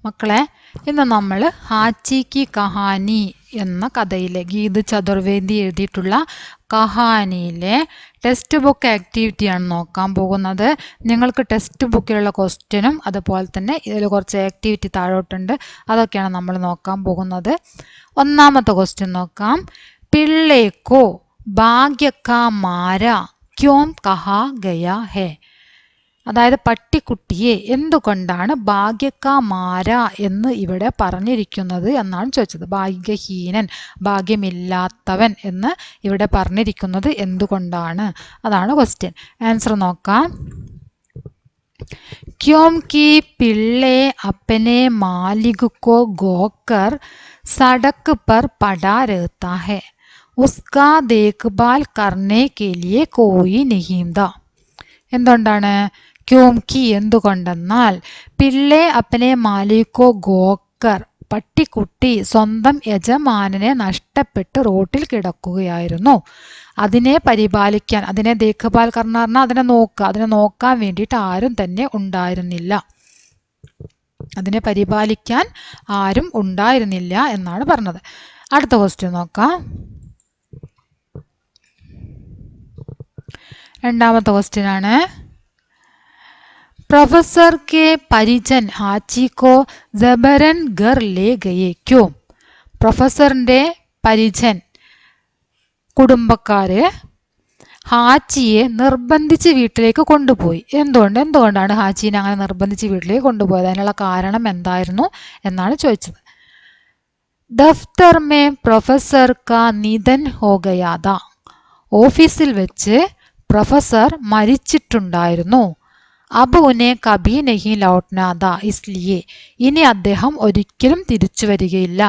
മക്കളെ, ഇന്ന് നമ്മൾ ഹാച്ചി കി കഹാനി എന്ന കഥയിലെ ഗീത് ചതുർവേദി എഴുതിയിട്ടുള്ള കഹാനിയിലെ ടെക്സ്റ്റ് ബുക്ക് ആക്ടിവിറ്റിയാണ് നോക്കാൻ പോകുന്നത്. നിങ്ങൾക്ക് ടെക്സ്റ്റ് ബുക്കിലുള്ള ക്വസ്റ്റ്യനും അതുപോലെ തന്നെ ഇതിൽ കുറച്ച് ആക്ടിവിറ്റി താഴോട്ടുണ്ട്, അതൊക്കെയാണ് നമ്മൾ നോക്കാൻ പോകുന്നത്. ഒന്നാമത്തെ ക്വസ്റ്റ്യൻ നോക്കാം. പിള്ളേക്കോ ഭാഗ്യ കാ മാര ക്യോം കഹാ ഗയാ ഹെ. അതായത് പട്ടിക്കുട്ടിയെ എന്തുകൊണ്ടാണ് ഭാഗ്യക്കാ മാര എന്ന് ഇവിടെ പറഞ്ഞിരിക്കുന്നത് എന്നാണ് ചോദിച്ചത്. ഭാഗ്യഹീനൻ, ഭാഗ്യമില്ലാത്തവൻ എന്ന് ഇവിടെ പറഞ്ഞിരിക്കുന്നത് എന്തുകൊണ്ടാണ്, അതാണ് ക്വസ്റ്റ്യൻ. ആൻസർ നോക്കാം. ക്യോംകി പിള്ളെ അപ്പനെ മാലിക് കോ ഗോക്കർ സടക് പർ പടാ രഹതാ ഹെ, ഉസ്കാ ദേഖ്ഭാൽ കർനെ കെ ലിയെ കോയി നഹീം താ. എന്തുകൊണ്ടാണ്? ക്യോംകി എന്തുകൊണ്ടെന്നാൽ, പിള്ളെ അപ്പനെ മാലിക്കോ ഗോക്കർ പട്ടിക്കുട്ടി സ്വന്തം യജമാനനെ നഷ്ടപ്പെട്ട് റോട്ടിൽ കിടക്കുകയായിരുന്നു. അതിനെ പരിപാലിക്കാൻ, അതിനെ ദേഖ്ഭാൽ കർണ പറഞ്ഞാൽ അതിനെ നോക്കാൻ വേണ്ടിയിട്ട് ആരും തന്നെ ഉണ്ടായിരുന്നില്ല. അതിനെ പരിപാലിക്കാൻ ആരും ഉണ്ടായിരുന്നില്ല എന്നാണ് പറഞ്ഞത്. അടുത്ത ക്വസ്റ്റ്യൻ നോക്കാം. രണ്ടാമത്തെ ക്വസ്റ്റ്യൻ ആണ്. प्रोफेसर के परिजन हाची को जबरन घर ले गए क्यों? പ്രൊഫസറിന്റെ പരിജൻ, കുടുംബക്കാര് ഹാച്ചിയെ നിർബന്ധിച്ച് വീട്ടിലേക്ക് കൊണ്ടുപോയി. എന്തുകൊണ്ടാണ് ഹാച്ചീനെ അങ്ങനെ നിർബന്ധിച്ച് വീട്ടിലേക്ക് കൊണ്ടുപോയത്? അതിനുള്ള കാരണം എന്തായിരുന്നു എന്നാണ് ചോദിച്ചത്. ദഫ്തർ മേ പ്രൊഫസർ കാ നിധൻ ഹോ ഗയാ താ. ഓഫീസിൽ വെച്ച് പ്രൊഫസർ മരിച്ചിട്ടുണ്ടായിരുന്നു. അബ് ഉനെ കഭി നഹി ലൗട്ട്നാ താ ഇസ്ലിയെ. ഇനി അദ്ദേഹം ഒരിക്കലും തിരിച്ചു വരികയില്ല,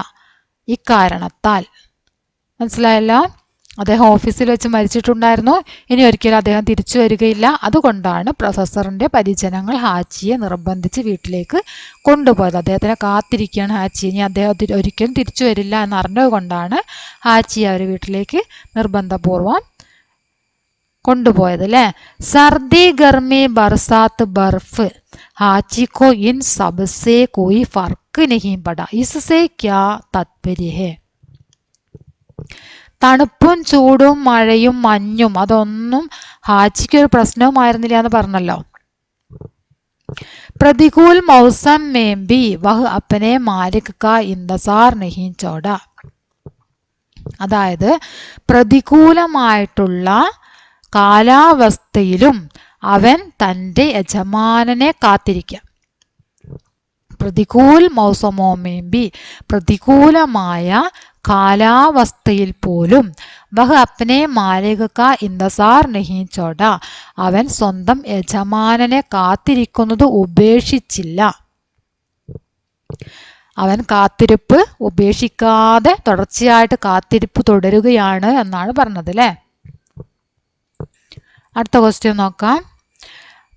ഇക്കാരണത്താൽ. മനസ്സിലായല്ലോ? അദ്ദേഹം ഓഫീസിൽ വെച്ച് മരിച്ചിട്ടുണ്ടായിരുന്നു, ഇനി ഒരിക്കലും അദ്ദേഹം തിരിച്ചു വരികയില്ല. അതുകൊണ്ടാണ് പ്രൊഫസറിന്റെ പരിജനങ്ങൾ ഹാച്ചിയെ നിർബന്ധിച്ച് വീട്ടിലേക്ക് കൊണ്ടുപോയത്. അദ്ദേഹത്തിനെ കാത്തിരിക്കുകയാണ് ഹാച്ചി, ഇനി അദ്ദേഹം ഒരിക്കലും തിരിച്ചു വരില്ല എന്നറിഞ്ഞത് കൊണ്ടാണ് ഹാച്ചിയെ അവർ വീട്ടിലേക്ക് നിർബന്ധപൂർവം കൊണ്ടുപോയത് അല്ലേ. സർദി ഗർമി ബർസാത്ത് ബർഫ് ഹാച്ചി കോ ഇൻ സബ്സെ കോയി ഫർക്ക് നഹീ പടാ ഇസ്സെ ക്യാ താത്പര്യ ഹെ. തണുപ്പും ചൂടും മഴയും മഞ്ഞും അതൊന്നും ഹാച്ചിക്ക് ഒരു പ്രശ്നവുമായിരുന്നില്ല എന്ന് പറഞ്ഞല്ലോ. പ്രതികൂൽ മൗസം മേം ബി വഹ് അപ്പനെ മാലിക് കാ ഇന്തസാർ നഹീ ചോടാ. അതായത് പ്രതികൂലമായിട്ടുള്ള കാലാവസ്ഥയിലും അവൻ തൻ്റെ യജമാനനെ കാത്തിരിക്കാം. പ്രതികൂൽ മൗസമോമേമ്പി പ്രതികൂലമായ കാലാവസ്ഥയിൽ പോലും വഹ് അപ്പനെ മാലിക് കാ ഇന്തസാർ നഹീ ചോട അവൻ സ്വന്തം യജമാനനെ കാത്തിരിക്കുന്നത് ഉപേക്ഷിച്ചില്ല. അവൻ കാത്തിരിപ്പ് ഉപേക്ഷിക്കാതെ തുടർച്ചയായിട്ട് കാത്തിരിപ്പ് തുടരുകയാണ് എന്നാണ് പറഞ്ഞത് അല്ലേ. അടുത്ത ക്വസ്റ്റ്യൻ നോക്കാം.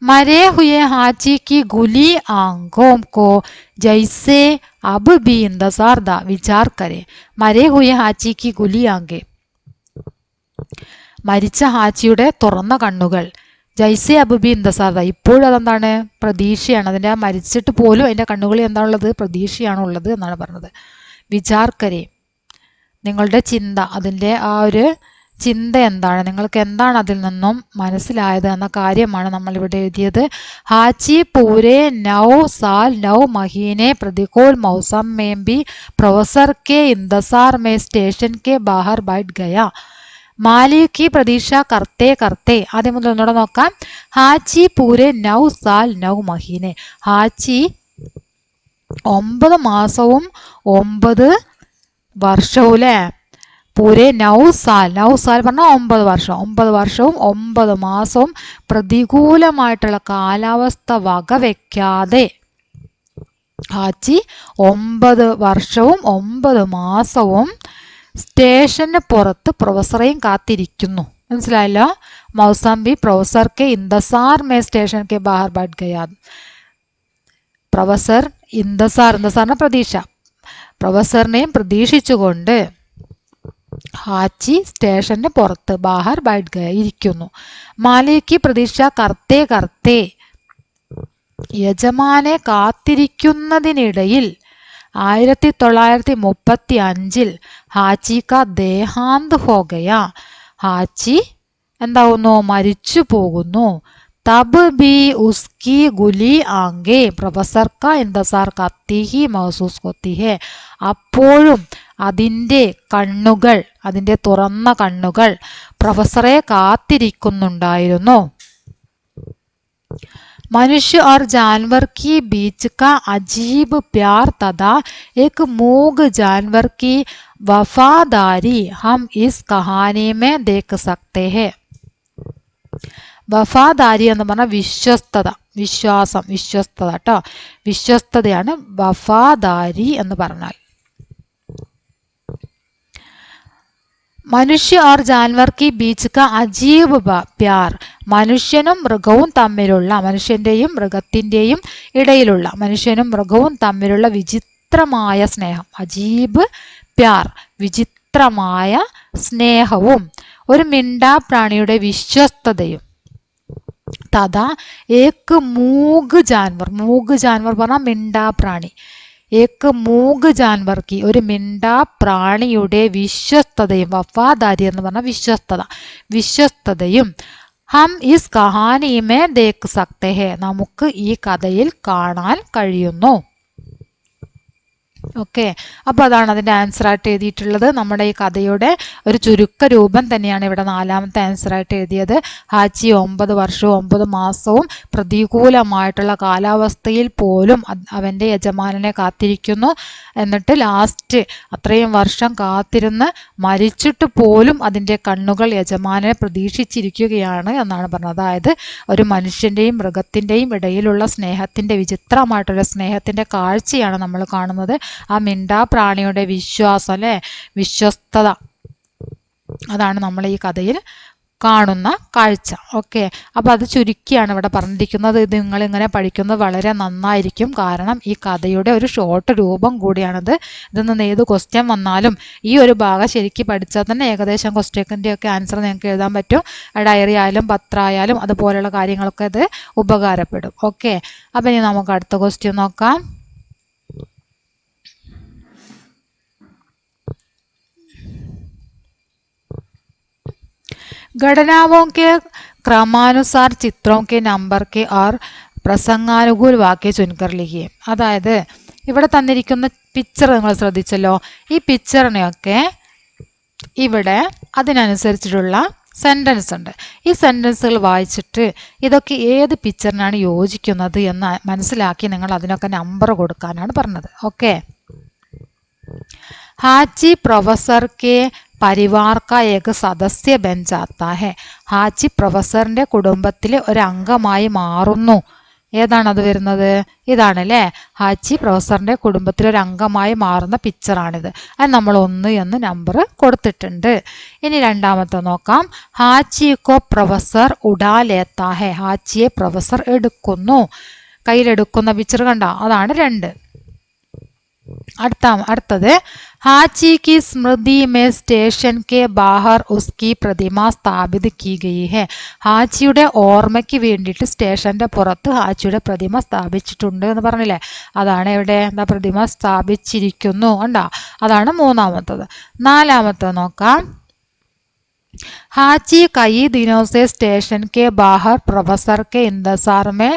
മരേ ഹുയെ ഹാച്ചി കി ഗുലി ആംഖോം കോ ജൈസെ അബ് ബി ഇന്തസാർ ദാ വിചാർ കരെ. മരേ ഹുയെ ഹാച്ചി കി ഗുലി ആംഖെ, മരിച്ച ഹാച്ചിയുടെ തുറന്ന കണ്ണുകൾ. ജൈസെ അബ് ബി ഇന്തസാർ ദാ, ഇപ്പോഴും അതെന്താണ്? പ്രതീക്ഷയാണ്. അതിൻ്റെ മരിച്ചിട്ട് പോലും അതിൻ്റെ കണ്ണുകളിൽ എന്താണുള്ളത്? പ്രതീക്ഷയാണ് ഉള്ളത് എന്നാണ് പറഞ്ഞത്. വിചാർ കരെ, നിങ്ങളുടെ ചിന്ത, അതിൻ്റെ ആ ഒരു ചിന്ത എന്താണ്, നിങ്ങൾക്ക് എന്താണ് അതിൽ നിന്നും മനസ്സിലായത് എന്ന കാര്യമാണ് നമ്മൾ ഇവിടെ എഴുതിയത്. ഹാച്ചി പൂരെ 9 साल 9 महीने പ്രതികൂൽ മൗസം में भी പ്രൊഫസർ के इंतजार में स्टेशन के बाहर बैठ गया. മാലിക് की പ്രതീക്ഷ करते करते, ആദ്യം മുതൽ ഒന്നുകൂടെ നോക്കാം. ഹാച്ചി പൂരെ 9 साल 9 महीने, ഹാച്ചി 9 മാസവും 9 വർഷവും അല്ലേ. പൂരെ 9 साल, 9 साल പറഞ്ഞാൽ 9 വർഷം, 9 വർഷവും 9 മാസവും പ്രതികൂലമായിട്ടുള്ള കാലാവസ്ഥ വകവെക്കാതെ ഹാച്ചി 9 വർഷവും 9 മാസവും സ്റ്റേഷന് പുറത്ത് പ്രൊഫസറെയും കാത്തിരിക്കുന്നു. മനസ്സിലായല്ലോ? മൗസംബി professor K ഇന്തസാർ may station K ബാഹർ ബാഠ് ഗയാ. പ്രൊഫസർ ഇന്തസാറിന്റെ പ്രതീക്ഷ, പ്രൊഫസറിനെയും പ്രതീക്ഷിച്ചുകൊണ്ട് ഹാച്ചി സ്റ്റേഷന് പുറത്ത് ബാഹർ ബാഠ് ഗയ ഇരിക്കുന്നു. മാലിക് പ്രതീക്ഷ കർത്തേ കർത്തേ, യജമാനെ കാത്തിരിക്കുന്നതിനിടയിൽ 1935 ഹാച്ചി കാ ദേഹാന്ത് ഹോ ഗയാ. ഹാച്ചി എന്താവുന്നു? മരിച്ചു പോകുന്നു. തബ് ബി ഉസ്കി ഗുലി ആംഗെ പ്രൊഫസർ കാ ഇന്തസാർ കത്തി ഹി മഹസൂസ് ഹോത്തി ഹെ. അപ്പോഴും അതിൻ്റെ കണ്ണുകൾ, അതിൻ്റെ തുറന്ന കണ്ണുകൾ പ്രൊഫസറെ കാത്തിരിക്കുന്നുണ്ടായിരുന്നു. मनुष्य और जानवर के बीच का अजीब प्यार तथा एक मूक जानवर की वफादारी हम इस कहानी में देख सकते हैं. വഫാദാരി എന്ന് പറഞ്ഞാൽ വിശ്വസ്തത, വിശ്വാസം, വിശ്വസ്തത കേട്ടോ. വിശ്വസ്തതയാണ് വഫാദാരി എന്ന് പറഞ്ഞാൽ. മനുഷ്യ ഓർ ജാൻവർ കി ബീച്ച് കാ അജീബ് പ്യാർ. മനുഷ്യനും മൃഗവും തമ്മിലുള്ള, മനുഷ്യന്റെയും മൃഗത്തിന്റെയും ഇടയിലുള്ള, മനുഷ്യനും മൃഗവും തമ്മിലുള്ള വിചിത്രമായ സ്നേഹം. അജീബ് പ്യാർ, വിചിത്രമായ സ്നേഹവും ഒരു മിണ്ടാപ്രാണിയുടെ വിശ്വസ്തതയും. തഥാ ഏക്ക് മൂഗ് ജാൻവർ, മൂഗ് ജാൻവർ പറഞ്ഞാൽ മിണ്ടാപ്രാണി. ഏക്ക് മൂഗ് ജാൻവർ കി, ഒരു മിണ്ടാപ്രാണിയുടെ വിശ്വസ്തതയും, വഫാദാരി എന്ന് പറഞ്ഞാൽ വിശ്വസ്തത, വിശ്വസ്തതയും ഹം ഇസ് കഹാനി മേ ദേഖ് സക്തേ ഹെ, നമുക്ക് ഈ കഥയിൽ കാണാൻ കഴിയുന്നു. ഓക്കെ, അപ്പോൾ അതാണ് അതിൻ്റെ ആൻസറായിട്ട് എഴുതിയിട്ടുള്ളത്. നമ്മുടെ ഈ കഥയുടെ ഒരു ചുരുക്ക രൂപം തന്നെയാണ് ഇവിടെ 4ാമത്തെ ആൻസറായിട്ട് എഴുതിയത്. ഹാച്ചി 9 വർഷവും 9 മാസവും പ്രതികൂലമായിട്ടുള്ള കാലാവസ്ഥയിൽ പോലും അവൻ്റെ യജമാനനെ കാത്തിരിക്കുന്നു. എന്നിട്ട് ലാസ്റ്റ് അത്രയും വർഷം കാത്തിരുന്ന് മരിച്ചിട്ട് പോലും അതിൻ്റെ കണ്ണുകൾ യജമാനനെ പ്രതീക്ഷിച്ചിരിക്കുകയാണ് എന്നാണ് പറഞ്ഞത്. അതായത് ഒരു മനുഷ്യൻ്റെയും മൃഗത്തിൻ്റെയും ഇടയിലുള്ള സ്നേഹത്തിൻ്റെ, വിചിത്രമായിട്ടുള്ള സ്നേഹത്തിൻ്റെ കാഴ്ചയാണ് നമ്മൾ കാണുന്നത്. ആ മിണ്ടാപ്രാണിയുടെ വിശ്വാസം, അല്ലെ, വിശ്വസ്തത, അതാണ് നമ്മൾ ഈ കഥയിൽ കാണുന്ന കാഴ്ച. ഓക്കെ, അപ്പോൾ അത് ചുരുക്കിയാണ് ഇവിടെ പറഞ്ഞിരിക്കുന്നത്. ഇത് നിങ്ങളിങ്ങനെ പഠിക്കുന്നത് വളരെ നന്നായിരിക്കും. കാരണം ഈ കഥയുടെ ഒരു ഷോർട്ട് രൂപം കൂടിയാണിത്. ഇതിൽ നിന്ന് ഏത് ക്വസ്റ്റ്യൻ വന്നാലും ഈ ഒരു ഭാഗം ശരിക്കും പഠിച്ചാൽ തന്നെ ഏകദേശം ക്വസ്റ്റ്യൻ്റെ ഒക്കെ ആൻസർ നിങ്ങൾക്ക് എഴുതാൻ പറ്റും. ഡയറി ആയാലും പത്രമായാലും അതുപോലെയുള്ള കാര്യങ്ങളൊക്കെ ഇത് ഉപകാരപ്പെടും. ഓക്കെ, അപ്പോൾ ഇനി നമുക്ക് അടുത്ത ക്വസ്റ്റ്യൻ നോക്കാം. घटनाओं के क्रमानुसार चित्रों के नंबर के और പ്രസംഗാനുകൂൽ വാക്യ ചുൻകർ ലിഖിയെ. അതായത് ഇവിടെ തന്നിരിക്കുന്ന പിക്ചർ നിങ്ങൾ ശ്രദ്ധിച്ചല്ലോ. ഈ പിക്ചറിനെയൊക്കെ ഇവിടെ അതിനനുസരിച്ചിട്ടുള്ള സെൻറ്റൻസ് ഉണ്ട്. ഈ സെൻറ്റൻസുകൾ വായിച്ചിട്ട് ഇതൊക്കെ ഏത് പിക്ചറിനാണ് യോജിക്കുന്നത് എന്ന് മനസ്സിലാക്കി നിങ്ങൾ അതിനൊക്കെ നമ്പർ കൊടുക്കാനാണ് പറഞ്ഞത്. ഓക്കെ, ഹാച്ചി പ്രൊഫസർ കെ പരിവാർ കാ ഏക സദസ്യ ബൻ ജാത്താ ഹെ. ഹാച്ചി പ്രൊഫസറിൻ്റെ കുടുംബത്തിലെ ഒരു അംഗമായി മാറുന്നു. ഏതാണത് വരുന്നത്? ഇതാണല്ലേ, ഹാച്ചി പ്രൊഫസറിൻ്റെ കുടുംബത്തിലെ ഒരു അംഗമായി മാറുന്ന പിക്ചറാണിത്. അത് നമ്മൾ 1 എന്ന് നമ്പർ കൊടുത്തിട്ടുണ്ട്. ഇനി രണ്ടാമത്തെ നോക്കാം. ഹാച്ചി കോ പ്രൊഫസർ ഉഡാ ലേത്താ ഹെ. ഹാച്ചിയെ പ്രൊഫസർ എടുക്കുന്നു. കയ്യിലെടുക്കുന്ന പിക്ചർ കണ്ട, അതാണ് 2. അടുത്തത് ഹാച്ചി की स्मृति में സ്റ്റേഷൻ के बाहर उसकी പ്രതിമ സ്ഥാപിത് की गई है. ഹാച്ചിയുടെ ഓർമ്മയ്ക്ക് വേണ്ടിയിട്ട് സ്റ്റേഷന്റെ പുറത്ത് ഹാച്ചിയുടെ പ്രതിമ സ്ഥാപിച്ചിട്ടുണ്ട് എന്ന് പറഞ്ഞില്ലേ, അതാണ് ഇവിടെ എന്താ പ്രതിമ സ്ഥാപിച്ചിരിക്കുന്നു കണ്ടോ, അതാണ് 3ാമത്തത്. 4ാമത്തത് നോക്കാം. ഹാച്ചി कई दिनों से स्टेशन के बाहर प्रोफेसर के इंतजार में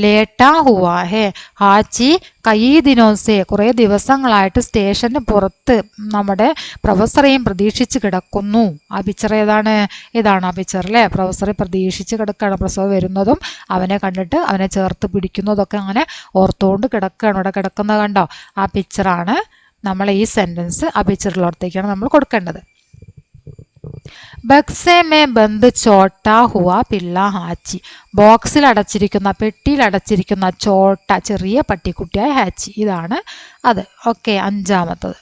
ലേട്ടാ ഹുവാ ഹെ. ഹാച്ചി കൈ ദിനോസെ, കുറേ ദിവസങ്ങളായിട്ട് സ്റ്റേഷന് പുറത്ത് നമ്മുടെ പ്രൊഫസറെയും പ്രതീക്ഷിച്ച് കിടക്കുന്നു. ആ പിക്ചർ ഏതാണ്? ഇതാണ് ആ പിക്ചർ അല്ലേ. പ്രൊഫസറെ പ്രതീക്ഷിച്ച് കിടക്കുകയാണ്. പ്രൊഫസർ വരുന്നതും അവനെ കണ്ടിട്ട് അവനെ ചേർത്ത് പിടിക്കുന്നതൊക്കെ അങ്ങനെ ഓർത്തുകൊണ്ട് കിടക്കുകയാണ്. ഇവിടെ കിടക്കുന്നത് കണ്ടോ, ആ പിക്ചറാണ്. നമ്മൾ ഈ സെൻറ്റൻസ് ആ പിക്ചറിലോടത്തേക്കാണ് നമ്മൾ കൊടുക്കേണ്ടത്. ബക്സെ മേ ബന്ദ് ചോട്ടാ ഹുവ പിള്ള ഹാച്ചി. ബോക്സിൽ അടച്ചിരിക്കുന്ന, പെട്ടിയിൽ അടച്ചിരിക്കുന്ന ചോട്ട, ചെറിയ പട്ടിക്കുട്ടിയായ ഹാച്ചി, ഇതാണ് അത്. ഓക്കെ, 5ാമത്തത്.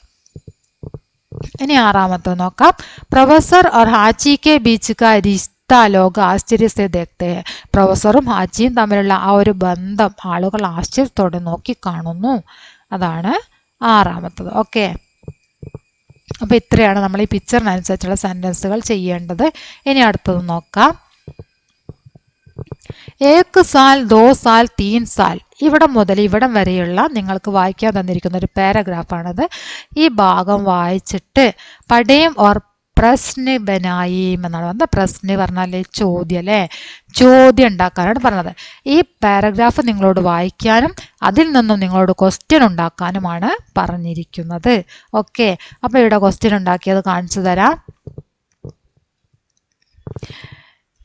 ഇനി 6ാമത്തത് നോക്കാം. പ്രൊഫസർ और ഹാച്ചി के बीच का रिश्ता लोग ആശ്ചര്യ से देखते हैं. പ്രൊഫസറും ഹാച്ചിയും തമ്മിലുള്ള ആ ഒരു ബന്ധം ആളുകൾ ആശ്ചര്യത്തോടെ നോക്കി കാണുന്നു. അതാണ് 6ാമത്തത്. ഓക്കെ, അപ്പോൾ ഇത്രയാണ് നമ്മൾ ഈ പിക്ചറിനനുസരിച്ചുള്ള സെൻറ്റൻസുകൾ ചെയ്യേണ്ടത്. ഇനി അടുത്തത് നോക്കാം. ഏക് സാൽ, ദോ സാൽ, തീൻ സാൽ, ഇവിടെ മുതൽ ഇവിടം വരെയുള്ള നിങ്ങൾക്ക് വായിക്കാൻ തന്നിരിക്കുന്ന ഒരു പാരഗ്രാഫാണത്. ഈ ഭാഗം വായിച്ചിട്ട് പഠേം ഓർ പ്രശ്ന ബനായിം എന്നാണ് പറഞ്ഞത്. പ്രശ്ന പറഞ്ഞാൽ ചോദ്യം അല്ലേ, ചോദ്യം ഉണ്ടാക്കാനാണ് പറഞ്ഞത്. ഈ പാരഗ്രാഫ് നിങ്ങളോട് വായിക്കാനും അതിൽ നിന്നും നിങ്ങളോട് ക്വസ്റ്റ്യൻ ഉണ്ടാക്കാനുമാണ് പറഞ്ഞിരിക്കുന്നത്. ഓക്കെ, അപ്പോൾ ഇവിടെ ക്വസ്റ്റ്യൻ ഉണ്ടാക്കിയത് കാണിച്ചു തരാം.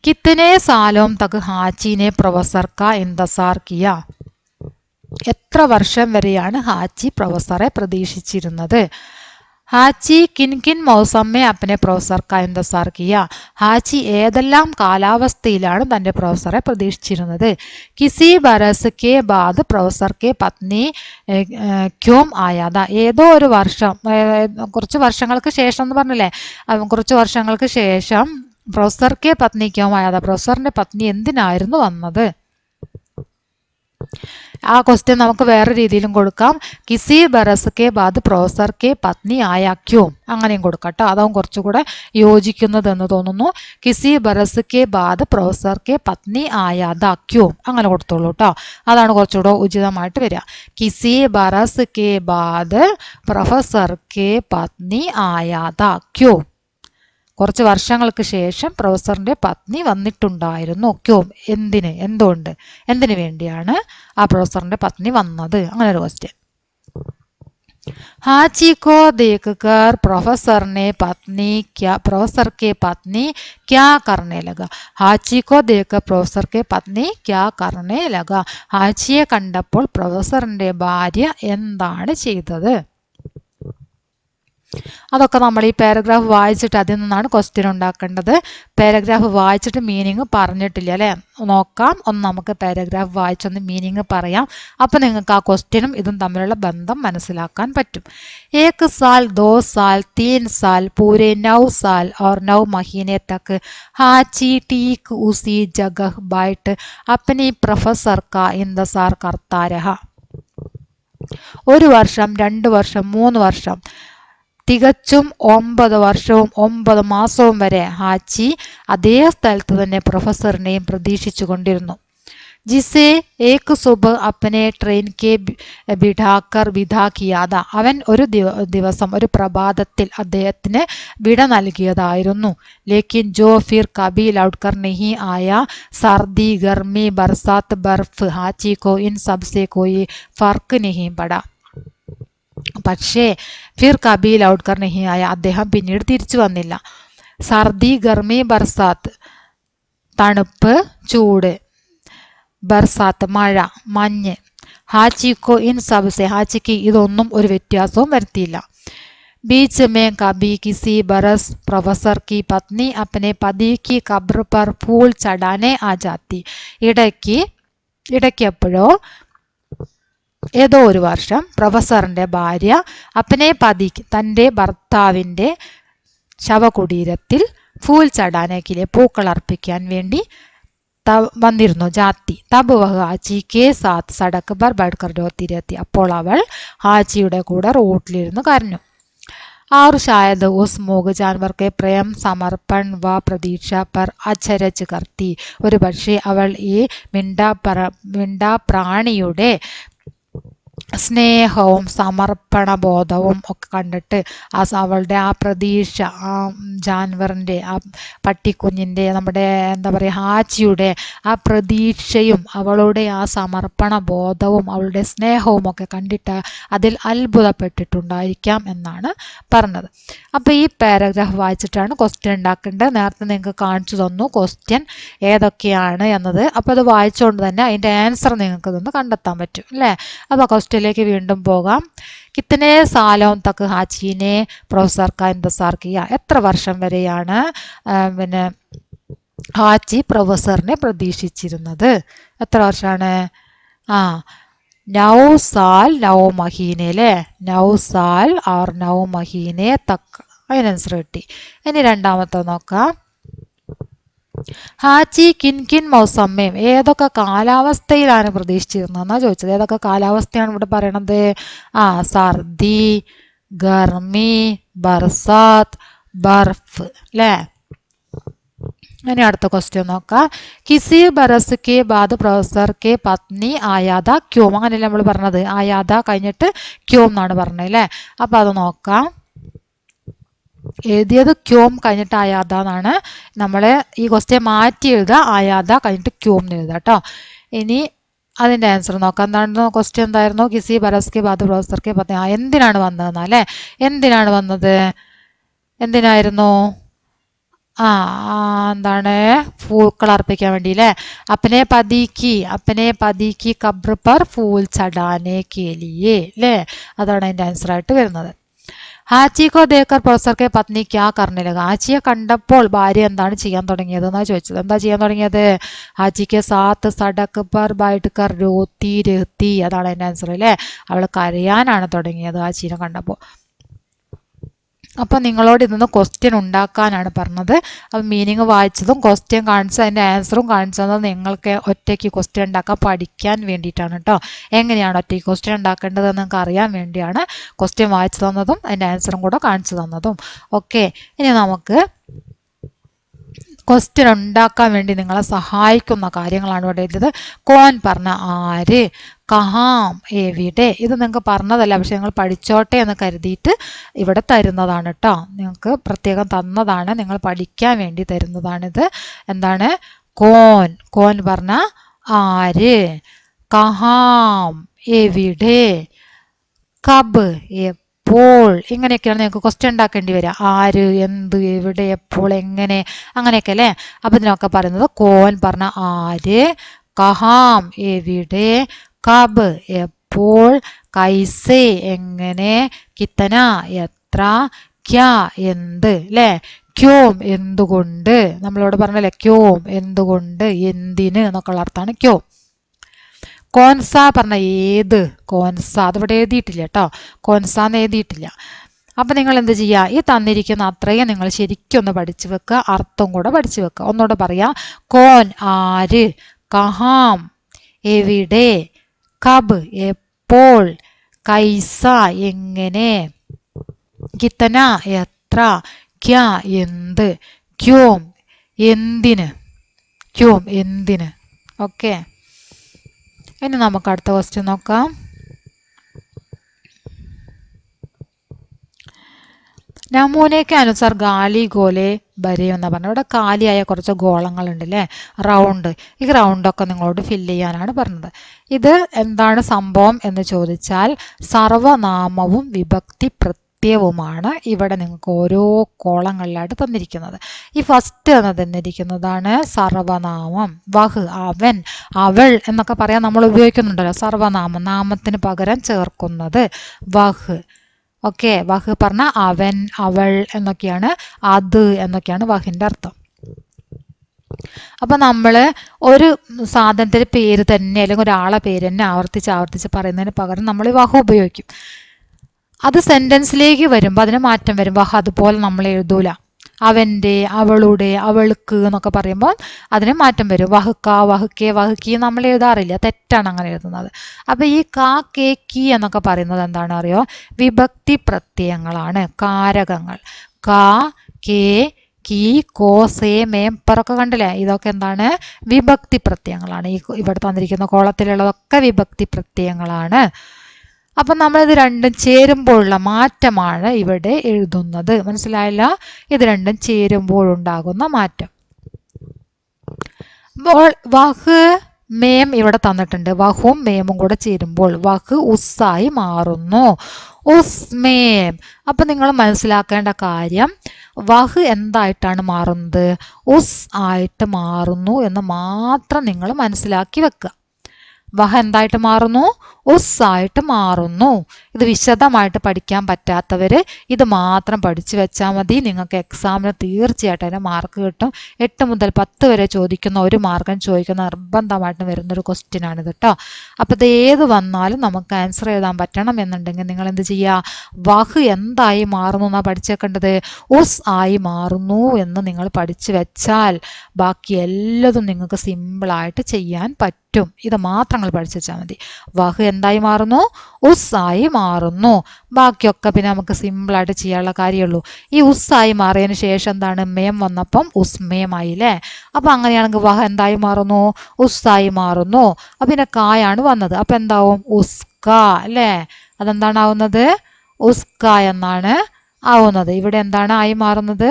कितने सालों तक हाची ने प्रोफेसर का इंतजार किया? എത്ര വർഷം വരെയാണ് ഹാച്ചി പ്രൊഫസറെ പ്രതീക്ഷിച്ചിരുന്നത്? ഹാച്ചി കിൻ കിൻ മൗസമ്മെ അപ്പനെ പ്രൊഫസർ കാ ഇന്തസാർ കിയ, ഹാച്ചി ഏതെല്ലാം കാലാവസ്ഥയിലാണ് തൻ്റെ പ്രൊഫസറെ പ്രതീക്ഷിച്ചിരുന്നത്? കിസി ബരസ് കെ ബാദ് പ്രൊഫസർ കെ പത്നി ക്യോം ആയാത, ഏതോ ഒരു വർഷം, കുറച്ച് വർഷങ്ങൾക്ക് ശേഷം എന്ന് പറഞ്ഞില്ലേ, കുറച്ച് വർഷങ്ങൾക്ക് ശേഷം പ്രൊഫസർ കെ പത്നി ക്യോം ആയാത, പ്രൊഫസറിന്റെ പത്നി എന്തിനായിരുന്നു വന്നത്? ആ ക്വസ്റ്റ്യൻ നമുക്ക് വേറെ രീതിയിലും കൊടുക്കാം. കിസി ബരസ് കെ ബാദ് പ്രൊഫസർ കെ പത്നി ആയ ക്യോം, അങ്ങനെയും കൊടുക്കാം കേട്ടോ. അതാവും കുറച്ചുകൂടെ യോജിക്കുന്നതെന്ന് തോന്നുന്നു. കിസി ബരസ് കെ ബാദ് പ്രൊഫസർ കെ പത്നി ആയാത ക്യോം, അങ്ങനെ കൊടുത്തോളൂ കേട്ടോ. അതാണ് കുറച്ചുകൂടെ ഉചിതമായിട്ട് വരിക. കിസി ബരസ് കെ ബാദ് പ്രൊഫസർ കെ പത്നി ആയാത ക്യോം, കുറച്ച് വർഷങ്ങൾക്ക് ശേഷം പ്രൊഫസറിന്റെ പത്നി വന്നിട്ടുണ്ടായിരുന്നു. ക്യോം, എന്തിന്, എന്തുകൊണ്ട്, എന്തിനു വേണ്ടിയാണ് ആ പ്രൊഫസറിന്റെ പത്നി വന്നത്? അങ്ങനെ ഒരു ക്വസ്റ്റ്യൻ. ഹാച്ചി കോ ദേഖ്കർ പ്രൊഫസർ के पत्नी क्या करने लगा? ഹാച്ചി കോ ദേഖ്കർ പ്രൊഫസർ के पत्नी क्या करने लगा? ഹാച്ചിയെ കണ്ടപ്പോൾ പ്രൊഫസറിന്റെ ഭാര്യ എന്താണ് ചെയ്തത്? അതൊക്കെ നമ്മൾ ഈ പാരഗ്രാഫ് വായിച്ചിട്ട് അതിൽ നിന്നാണ് ക്വസ്റ്റ്യൻ ഉണ്ടാക്കേണ്ടത്. പാരഗ്രാഫ് വായിച്ചിട്ട് മീനിങ് പറഞ്ഞിട്ടില്ല അല്ലേ, നോക്കാം. ഒന്ന് നമുക്ക് പാരഗ്രാഫ് വായിച്ചൊന്ന് മീനിങ് പറയാം. അപ്പം നിങ്ങൾക്ക് ആ ക്വസ്റ്റ്യനും ഇതും തമ്മിലുള്ള ബന്ധം മനസ്സിലാക്കാൻ പറ്റും. ഏക് സാൽ, ദോ സാൽ, തീൻ സാൽ, പൂരെ 9 साल और 9 महीने तक हाची ठीक उसी जगह बैठ अपनी प्रोफेसर का इंतजार करता रहा. ഒരു വർഷം, 2 വർഷം, 3 വർഷം, തികച്ചും 9 വർഷവും 9 മാസവും വരെ ഹാച്ചി അതേ സ്ഥലത്ത് തന്നെ പ്രൊഫസറിനെയും പ്രതീക്ഷിച്ചു കൊണ്ടിരുന്നു. ജിസെ ഏക് സുബഹ് അപ്പനെ ട്രെയിൻ കെ ബിഠാക്കർ വിദാ കിയാത, അവൻ ഒരു ദിവസം, ഒരു പ്രഭാതത്തിൽ അദ്ദേഹത്തിന് വിട നൽകിയതായിരുന്നു. ലേക്കിൻ ജോ ഫിർ കബി ലൗട്ട്കർ നഹി ആയ, സർദി, ഗർമി, ബർസാത്ത്, ബർഫ്, ഹാച്ചി കോ ഇൻ സബ്സെ കോയി ഫർക്ക് നഹി പടാ. പക്ഷേ ഫിർ കബി ലൗട്ട്കർ നഹി ആയ, അദ്ദേഹം പിന്നീട് തിരിച്ചു വന്നില്ല. സർദി, ഗർമി, ബർസാത്ത്, തണുപ്പ്, ചൂട്, ബർസാത്ത്, മഴ, മഞ്ഞ്, ഹാച്ചിക്കോ ഇൻ സബ്സെ, ഹാച്ചിക്ക് ഇതൊന്നും ഒരു വ്യത്യാസവും വരുത്തിയില്ല. ബീച്ച് മേ കബി കിസി ബറസ് പ്രൊഫസർ की पत्नी अपने पति की कब्र पर फूल चढ़ाने आ जाती. ഇടയ്ക്ക് എപ്പോഴോ ഏതോ ഒരു വർഷം പ്രൊഫസറിന്റെ ഭാര്യ അപ്പനെ പതി, തൻ്റെ ഭർത്താവിൻ്റെ ശവകുടീരത്തിൽ ഫൂൽ ചടാനേക്കിലെ പൂക്കൾ അർപ്പിക്കാൻ വേണ്ടി വന്നിരുന്നു. ജാത്തി തബ് വഹ് ഹാച്ചി കെ സാത്ത് സടക്ക് ബർ ബഡ്കർ രോത്തി രത്തി, അപ്പോൾ അവൾ ഹാച്ചിയുടെ കൂടെ റോട്ടിലിരുന്ന് കരഞ്ഞു. और शायद उस मूग जानवर के प्रेम समर्पण व प्रतीक्षा पर अचरज करती. ഒരു പക്ഷേ അവൾ ഈ മിണ്ടാപ്രാണിയുടെ സ്നേഹവും സമർപ്പണബോധവും ഒക്കെ കണ്ടിട്ട് അവളുടെ ആ പ്രതീക്ഷ, ആ ജാൻവറിൻ്റെ, ആ പട്ടിക്കുഞ്ഞിൻ്റെ, നമ്മുടെ എന്താ പറയുക ഹാച്ചിയുടെ ആ പ്രതീക്ഷയും അവളുടെ ആ സമർപ്പണ ബോധവും അവളുടെ സ്നേഹവും ഒക്കെ കണ്ടിട്ട് അതിൽ അത്ഭുതപ്പെട്ടിട്ടുണ്ടായിരിക്കാം എന്നാണ് പറഞ്ഞത്. അപ്പോൾ ഈ പാരഗ്രാഫ് വായിച്ചിട്ടാണ് ക്വസ്റ്റ്യൻ ഉണ്ടാക്കേണ്ടത്. നേരത്തെ നിങ്ങൾക്ക് കാണിച്ചു തന്നു ക്വസ്റ്റ്യൻ ഏതൊക്കെയാണ് എന്നത്. അപ്പോൾ അത് വായിച്ചുകൊണ്ട് തന്നെ അതിൻ്റെ ആൻസർ നിങ്ങൾക്ക് ഇതൊന്ന് കണ്ടെത്താൻ പറ്റും അല്ലേ. അപ്പോൾ ക്വസ്റ്റ്യനിലേക്ക് വീണ്ടും പോകാം. കിത്തനെ സാലോം തക്ക് ഹാച്ചിനെ പ്രൊഫസർ കാ ഇന്തസാർ കിയ, എത്ര വർഷം വരെയാണ് പിന്നെ ഹാച്ചി പ്രൊഫസറിനെ പ്രതീക്ഷിച്ചിരുന്നത്? എത്ര വർഷമാണ്? 9 साल 9 महीने അല്ലേ, 9 साल और 9 महीने തക്ക്, അതിനനുസരിച്ച് കിട്ടി. ഇനി രണ്ടാമത്തെ നോക്കാം. ഹാച്ചി കിൻ കിൻ മൗസമ്മയും, ഏതൊക്കെ കാലാവസ്ഥയിലാണ് പ്രതീക്ഷിച്ചിരുന്നതെന്നാണ് ചോദിച്ചത്. ഏതൊക്കെ കാലാവസ്ഥയാണ് ഇവിടെ പറയണത്? സർദി, ഗർമി, ബർസാത്ത്, ബർഫ് അല്ലേ. ഇനി അടുത്ത ക്വസ്റ്റ്യൻ നോക്കാം. കിസി ബറസ് കെ ബാദ് പ്രൊഫസർ കെ പത്നി ആയാത ക്യോം, അങ്ങനെയല്ലേ നമ്മൾ പറഞ്ഞത്. ആയാത കഴിഞ്ഞിട്ട് ക്യോം എന്നാണ് പറഞ്ഞത് അല്ലേ. അപ്പം അത് നോക്കാം. എഴുതിയത് ക്യോം കഴിഞ്ഞിട്ട് ആയാത എന്നാണ്. നമ്മൾ ഈ ക്വസ്റ്റ്യൻ മാറ്റി എഴുതുക, ആയാത കഴിഞ്ഞിട്ട് ക്യോം എന്ന് എഴുതുക കേട്ടോ. ഇനി അതിൻ്റെ ആൻസർ നോക്കാം. എന്താണെന്നോ ക്വസ്റ്റ്യൻ എന്തായിരുന്നു? കിസി ബറസ് കെ ബാദ് പ്രൊഫസർ കെ പത്നി. എന്തിനാണ് വന്നതെന്നാ അല്ലേ. എന്തിനാണ് വന്നത്? എന്തിനായിരുന്നു? എന്താണ്? പൂക്കൾ അർപ്പിക്കാൻ വേണ്ടി അല്ലേ. അപ്പനെ പതിക്ക് കബ്ർ പർ ഫൂൽ ചടാനെ കേലിയേ അല്ലേ. അതാണ് അതിൻ്റെ ആൻസർ ആയിട്ട് വരുന്നത്. ഹാച്ചിക്കോ ദേക്കർ പ്രൊഫസർ കെ പത്നി ക്യാ കർണേ ലഗ. ഹാച്ചിയെ കണ്ടപ്പോൾ ഭാര്യ എന്താണ് ചെയ്യാൻ തുടങ്ങിയത് എന്നാണ് ചോദിച്ചത്. എന്താ ചെയ്യാൻ തുടങ്ങിയത്? ഹാച്ചിക്ക് സാത്ത് സടക്ക് പർ ബൈഠ് കർ രോത്തി രഹത്തി. അതാണ് അതിൻ്റെ ആൻസർ അല്ലേ. അവൾ കരയാനാണ് തുടങ്ങിയത് ഹാച്ചിനെ കണ്ടപ്പോൾ. അപ്പം നിങ്ങളോട് ഇതൊന്ന് ക്വസ്റ്റ്യൻ ഉണ്ടാക്കാനാണ് പറഞ്ഞത്. അപ്പം മീനിങ് വായിച്ചതും ക്വസ്റ്റ്യൻ കാണിച്ചത് അതിൻ്റെ ആൻസറും കാണിച്ചത് നിങ്ങൾക്ക് ഒറ്റയ്ക്ക് ക്വസ്റ്റ്യൻ ഉണ്ടാക്കാൻ പഠിക്കാൻ വേണ്ടിയിട്ടാണ് കേട്ടോ. എങ്ങനെയാണ് ഒറ്റയ്ക്ക് ക്വസ്റ്റ്യൻ ഉണ്ടാക്കേണ്ടതെന്ന് നിങ്ങൾക്ക് അറിയാൻ വേണ്ടിയാണ് ക്വസ്റ്റ്യൻ വായിച്ചു തന്നതും അതിൻ്റെ ആൻസറും കൂടെ കാണിച്ചു തന്നതും. ഓക്കെ, ഇനി നമുക്ക് ക്വസ്റ്റ്യൻ ഉണ്ടാക്കാൻ വേണ്ടി നിങ്ങളെ സഹായിക്കുന്ന കാര്യങ്ങളാണ് ഇവിടെ എഴുതിയത്. കോൻ പറഞ്ഞ ആര്, കഹാം എവിടെ. ഇത് നിങ്ങൾക്ക് പറഞ്ഞതല്ല, പക്ഷെ നിങ്ങൾ പഠിച്ചോട്ടെ എന്ന് കരുതിയിട്ട് ഇവിടെ തരുന്നതാണ് കേട്ടോ. നിങ്ങൾക്ക് പ്രത്യേകം തന്നതാണ്, നിങ്ങൾ പഠിക്കാൻ വേണ്ടി തരുന്നതാണിത്. എന്താണ്? കോൻ പറഞ്ഞ ആര്, കഹാം എവിടെ, കബ് എപ്പോൾ. ഇങ്ങനെയൊക്കെയാണ് നിങ്ങൾക്ക് ക്വസ്റ്റ്യൻ ഉണ്ടാക്കേണ്ടി വരിക. ആര്, എന്ത്, എവിടെ, എപ്പോൾ, എങ്ങനെ, അങ്ങനെയൊക്കെ അല്ലേ. അപ്പം ഇതിനൊക്കെ പറയുന്നത് കോൻ പറഞ്ഞ ആര്, കഹാം എവിടെ, കബ് എപ്പോൾ, കൈസെ എങ്ങനെ, കിത്തന എത്ര, ക്യാ എന്ത് അല്ലേ. ക്യോം എന്തുകൊണ്ട്. നമ്മളോട് പറഞ്ഞല്ലേ ക്യോം എന്തുകൊണ്ട്, എന്തിന് എന്നൊക്കെയുള്ള അർത്ഥമാണ് ക്യോം. കോൻസ പറഞ്ഞ ഏത്, കോൻസ അതിവിടെ എഴുതിയിട്ടില്ല കേട്ടോ. കോൻസ എന്ന് എഴുതിയിട്ടില്ല. അപ്പം നിങ്ങൾ എന്ത് ചെയ്യുക? ഈ തന്നിരിക്കുന്ന അത്രയും നിങ്ങൾ ശരിക്കും ഒന്ന് പഠിച്ചു വെക്കുക, അർത്ഥം കൂടെ പഠിച്ചു വെക്കുക. ഒന്നുകൂടെ പറയാം. കോൻ ആര്, കഹാം എവിടെ, കബ് എപ്പോൾ, കൈസ എങ്ങനെ, കിത്തന എത്ര, ക്യാ എന്ത്, ക്യോം എന്തിന്. ഓക്കെ, ഇനി നമുക്ക് അടുത്ത ക്വസ്റ്റ്യൻ നോക്കാം. നമൂനയ്ക്ക് അനുസാർ ഗാലി ഗോലെ ബരയും എന്നാ പറഞ്ഞത്. ഇവിടെ കാലിയായ കുറച്ച് ഗോളങ്ങളുണ്ട് അല്ലേ, റൗണ്ട്. ഈ റൗണ്ടൊക്കെ നിങ്ങളോട് ഫില്ല് ചെയ്യാനാണ് പറഞ്ഞത്. ഇത് എന്താണ് സംഭവം എന്ന് ചോദിച്ചാൽ സർവനാമവും വിഭക്തി പ്രത്യയവുമാണ് ഇവിടെ നിങ്ങൾക്ക് ഓരോ കോളങ്ങളിലായിട്ട് തന്നിരിക്കുന്നത്. ഈ ഫസ്റ്റ് തന്നിരിക്കുന്നതാണ് സർവനാമം. വഹ് അവൻ, അവൾ എന്നൊക്കെ പറയാൻ നമ്മൾ ഉപയോഗിക്കുന്നുണ്ടല്ലോ സർവനാമം, നാമത്തിന് പകരം ചേർക്കുന്നത് വഹ്. ഓക്കെ, വഹ് പറഞ്ഞ അവൻ, അവൾ എന്നൊക്കെയാണ്, അത് എന്നൊക്കെയാണ് വഹിൻ്റെ അർത്ഥം. അപ്പം നമ്മൾ ഒരു സാധനത്തിൻ്റെ പേര് തന്നെ അല്ലെങ്കിൽ ഒരാളെ പേര് തന്നെ ആവർത്തിച്ച് പറയുന്നതിന് പകരം നമ്മൾ വഹ് ഉപയോഗിക്കും. അത് സെൻറ്റൻസിലേക്ക് വരുമ്പോൾ അതിന് മാറ്റം വരും. വഹ് അതുപോലെ നമ്മൾ എഴുതൂല. അവൻ്റെ, അവളുടെ, അവൾക്ക് എന്നൊക്കെ പറയുമ്പോൾ അതിന് മാറ്റം വരും. വഹുക്ക, വഹുക്കെ, വഹുക്കി നമ്മൾ എഴുതാറില്ല, തെറ്റാണ് അങ്ങനെ എഴുതുന്നത്. അപ്പം ഈ കാ, കെ, കി എന്നൊക്കെ പറയുന്നത് എന്താണ് അറിയോ? വിഭക്തി പ്രത്യയങ്ങളാണ്, കാരകങ്ങൾ. കാ, കെ, കി, കോ, സേ, മേം, പറൊക്കെ കണ്ടില്ലേ? ഇതൊക്കെ എന്താണ്? വിഭക്തി പ്രത്യയങ്ങളാണ്. ഈ ഇവിടെ തന്നിരിക്കുന്ന കോളത്തിലുള്ളതൊക്കെ വിഭക്തി പ്രത്യയങ്ങളാണ്. അപ്പം നമ്മളിത് രണ്ടും ചേരുമ്പോഴുള്ള മാറ്റമാണ് ഇവിടെ എഴുതുന്നത്. മനസ്സിലായല്ലോ? ഇത് രണ്ടും ചേരുമ്പോഴുണ്ടാകുന്ന മാറ്റം. വഹ് മേം ഇവിടെ തന്നിട്ടുണ്ട്. വഹും മേമും കൂടെ ചേരുമ്പോൾ വഹ് ഉസ്സായി മാറുന്നു. ഉസ്മേം. അപ്പം നിങ്ങൾ മനസ്സിലാക്കേണ്ട കാര്യം വഹ് എന്തായിട്ടാണ് മാറുന്നത്? ഉസ് ആയിട്ട് മാറുന്നു എന്ന് മാത്രം നിങ്ങൾ മനസ്സിലാക്കി വെക്കുക. വഹ എന്തായിട്ട് മാറുന്നു? ഉസ് ആയിട്ട് മാറുന്നു. ഇത് വിശദമായിട്ട് പഠിക്കാൻ പറ്റാത്തവർ ഇത് മാത്രം പഠിച്ചു വെച്ചാൽ മതി. നിങ്ങൾക്ക് എക്സാമിന് തീർച്ചയായിട്ടും അതിന് മാർക്ക് കിട്ടും. 8 മുതൽ 10 വരെ ചോദിക്കുന്ന ഒരു മാർക്കും ചോദിക്കുന്ന നിർബന്ധമായിട്ട് വരുന്നൊരു ക്വസ്റ്റ്യൻ ആണിത് കേട്ടോ. അപ്പോൾ ഇത് ഏത് വന്നാലും നമുക്ക് ആൻസർ എഴുതാൻ പറ്റണം എന്നുണ്ടെങ്കിൽ നിങ്ങൾ എന്ത് ചെയ്യുക? വഹ് എന്തായി മാറുന്നു എന്നാണ് പഠിച്ചേക്കേണ്ടത്. ഉസ് ആയി മാറുന്നു എന്ന് നിങ്ങൾ പഠിച്ചു വെച്ചാൽ ബാക്കി എല്ലാതും നിങ്ങൾക്ക് സിമ്പിളായിട്ട് ചെയ്യാൻ പറ്റും. പറ്റും. ഇത് മാത്രങ്ങൾ പഠിച്ചു വെച്ചാൽ മതി. വഹ് എന്തായി മാറുന്നു? ഉസ്സായി മാറുന്നു. ബാക്കിയൊക്കെ പിന്നെ നമുക്ക് സിമ്പിളായിട്ട് ചെയ്യാനുള്ള കാര്യമുള്ളൂ. ഈ ഉസ്സായി മാറിയതിന് ശേഷം എന്താണ്? മേം വന്നപ്പം ഉസ്മേമായി അല്ലേ? അപ്പം അങ്ങനെയാണെങ്കിൽ വഹ് എന്തായി മാറുന്നു? ഉസ്സായി മാറുന്നു. അപ്പം പിന്നെ കായാണ് വന്നത്. അപ്പം എന്താവും? ഉസ്ക അല്ലേ? അതെന്താണ് ആവുന്നത്? ഉസ്ക എന്നാണ് ആവുന്നത്. ഇവിടെ എന്താണ് ആയി മാറുന്നത്?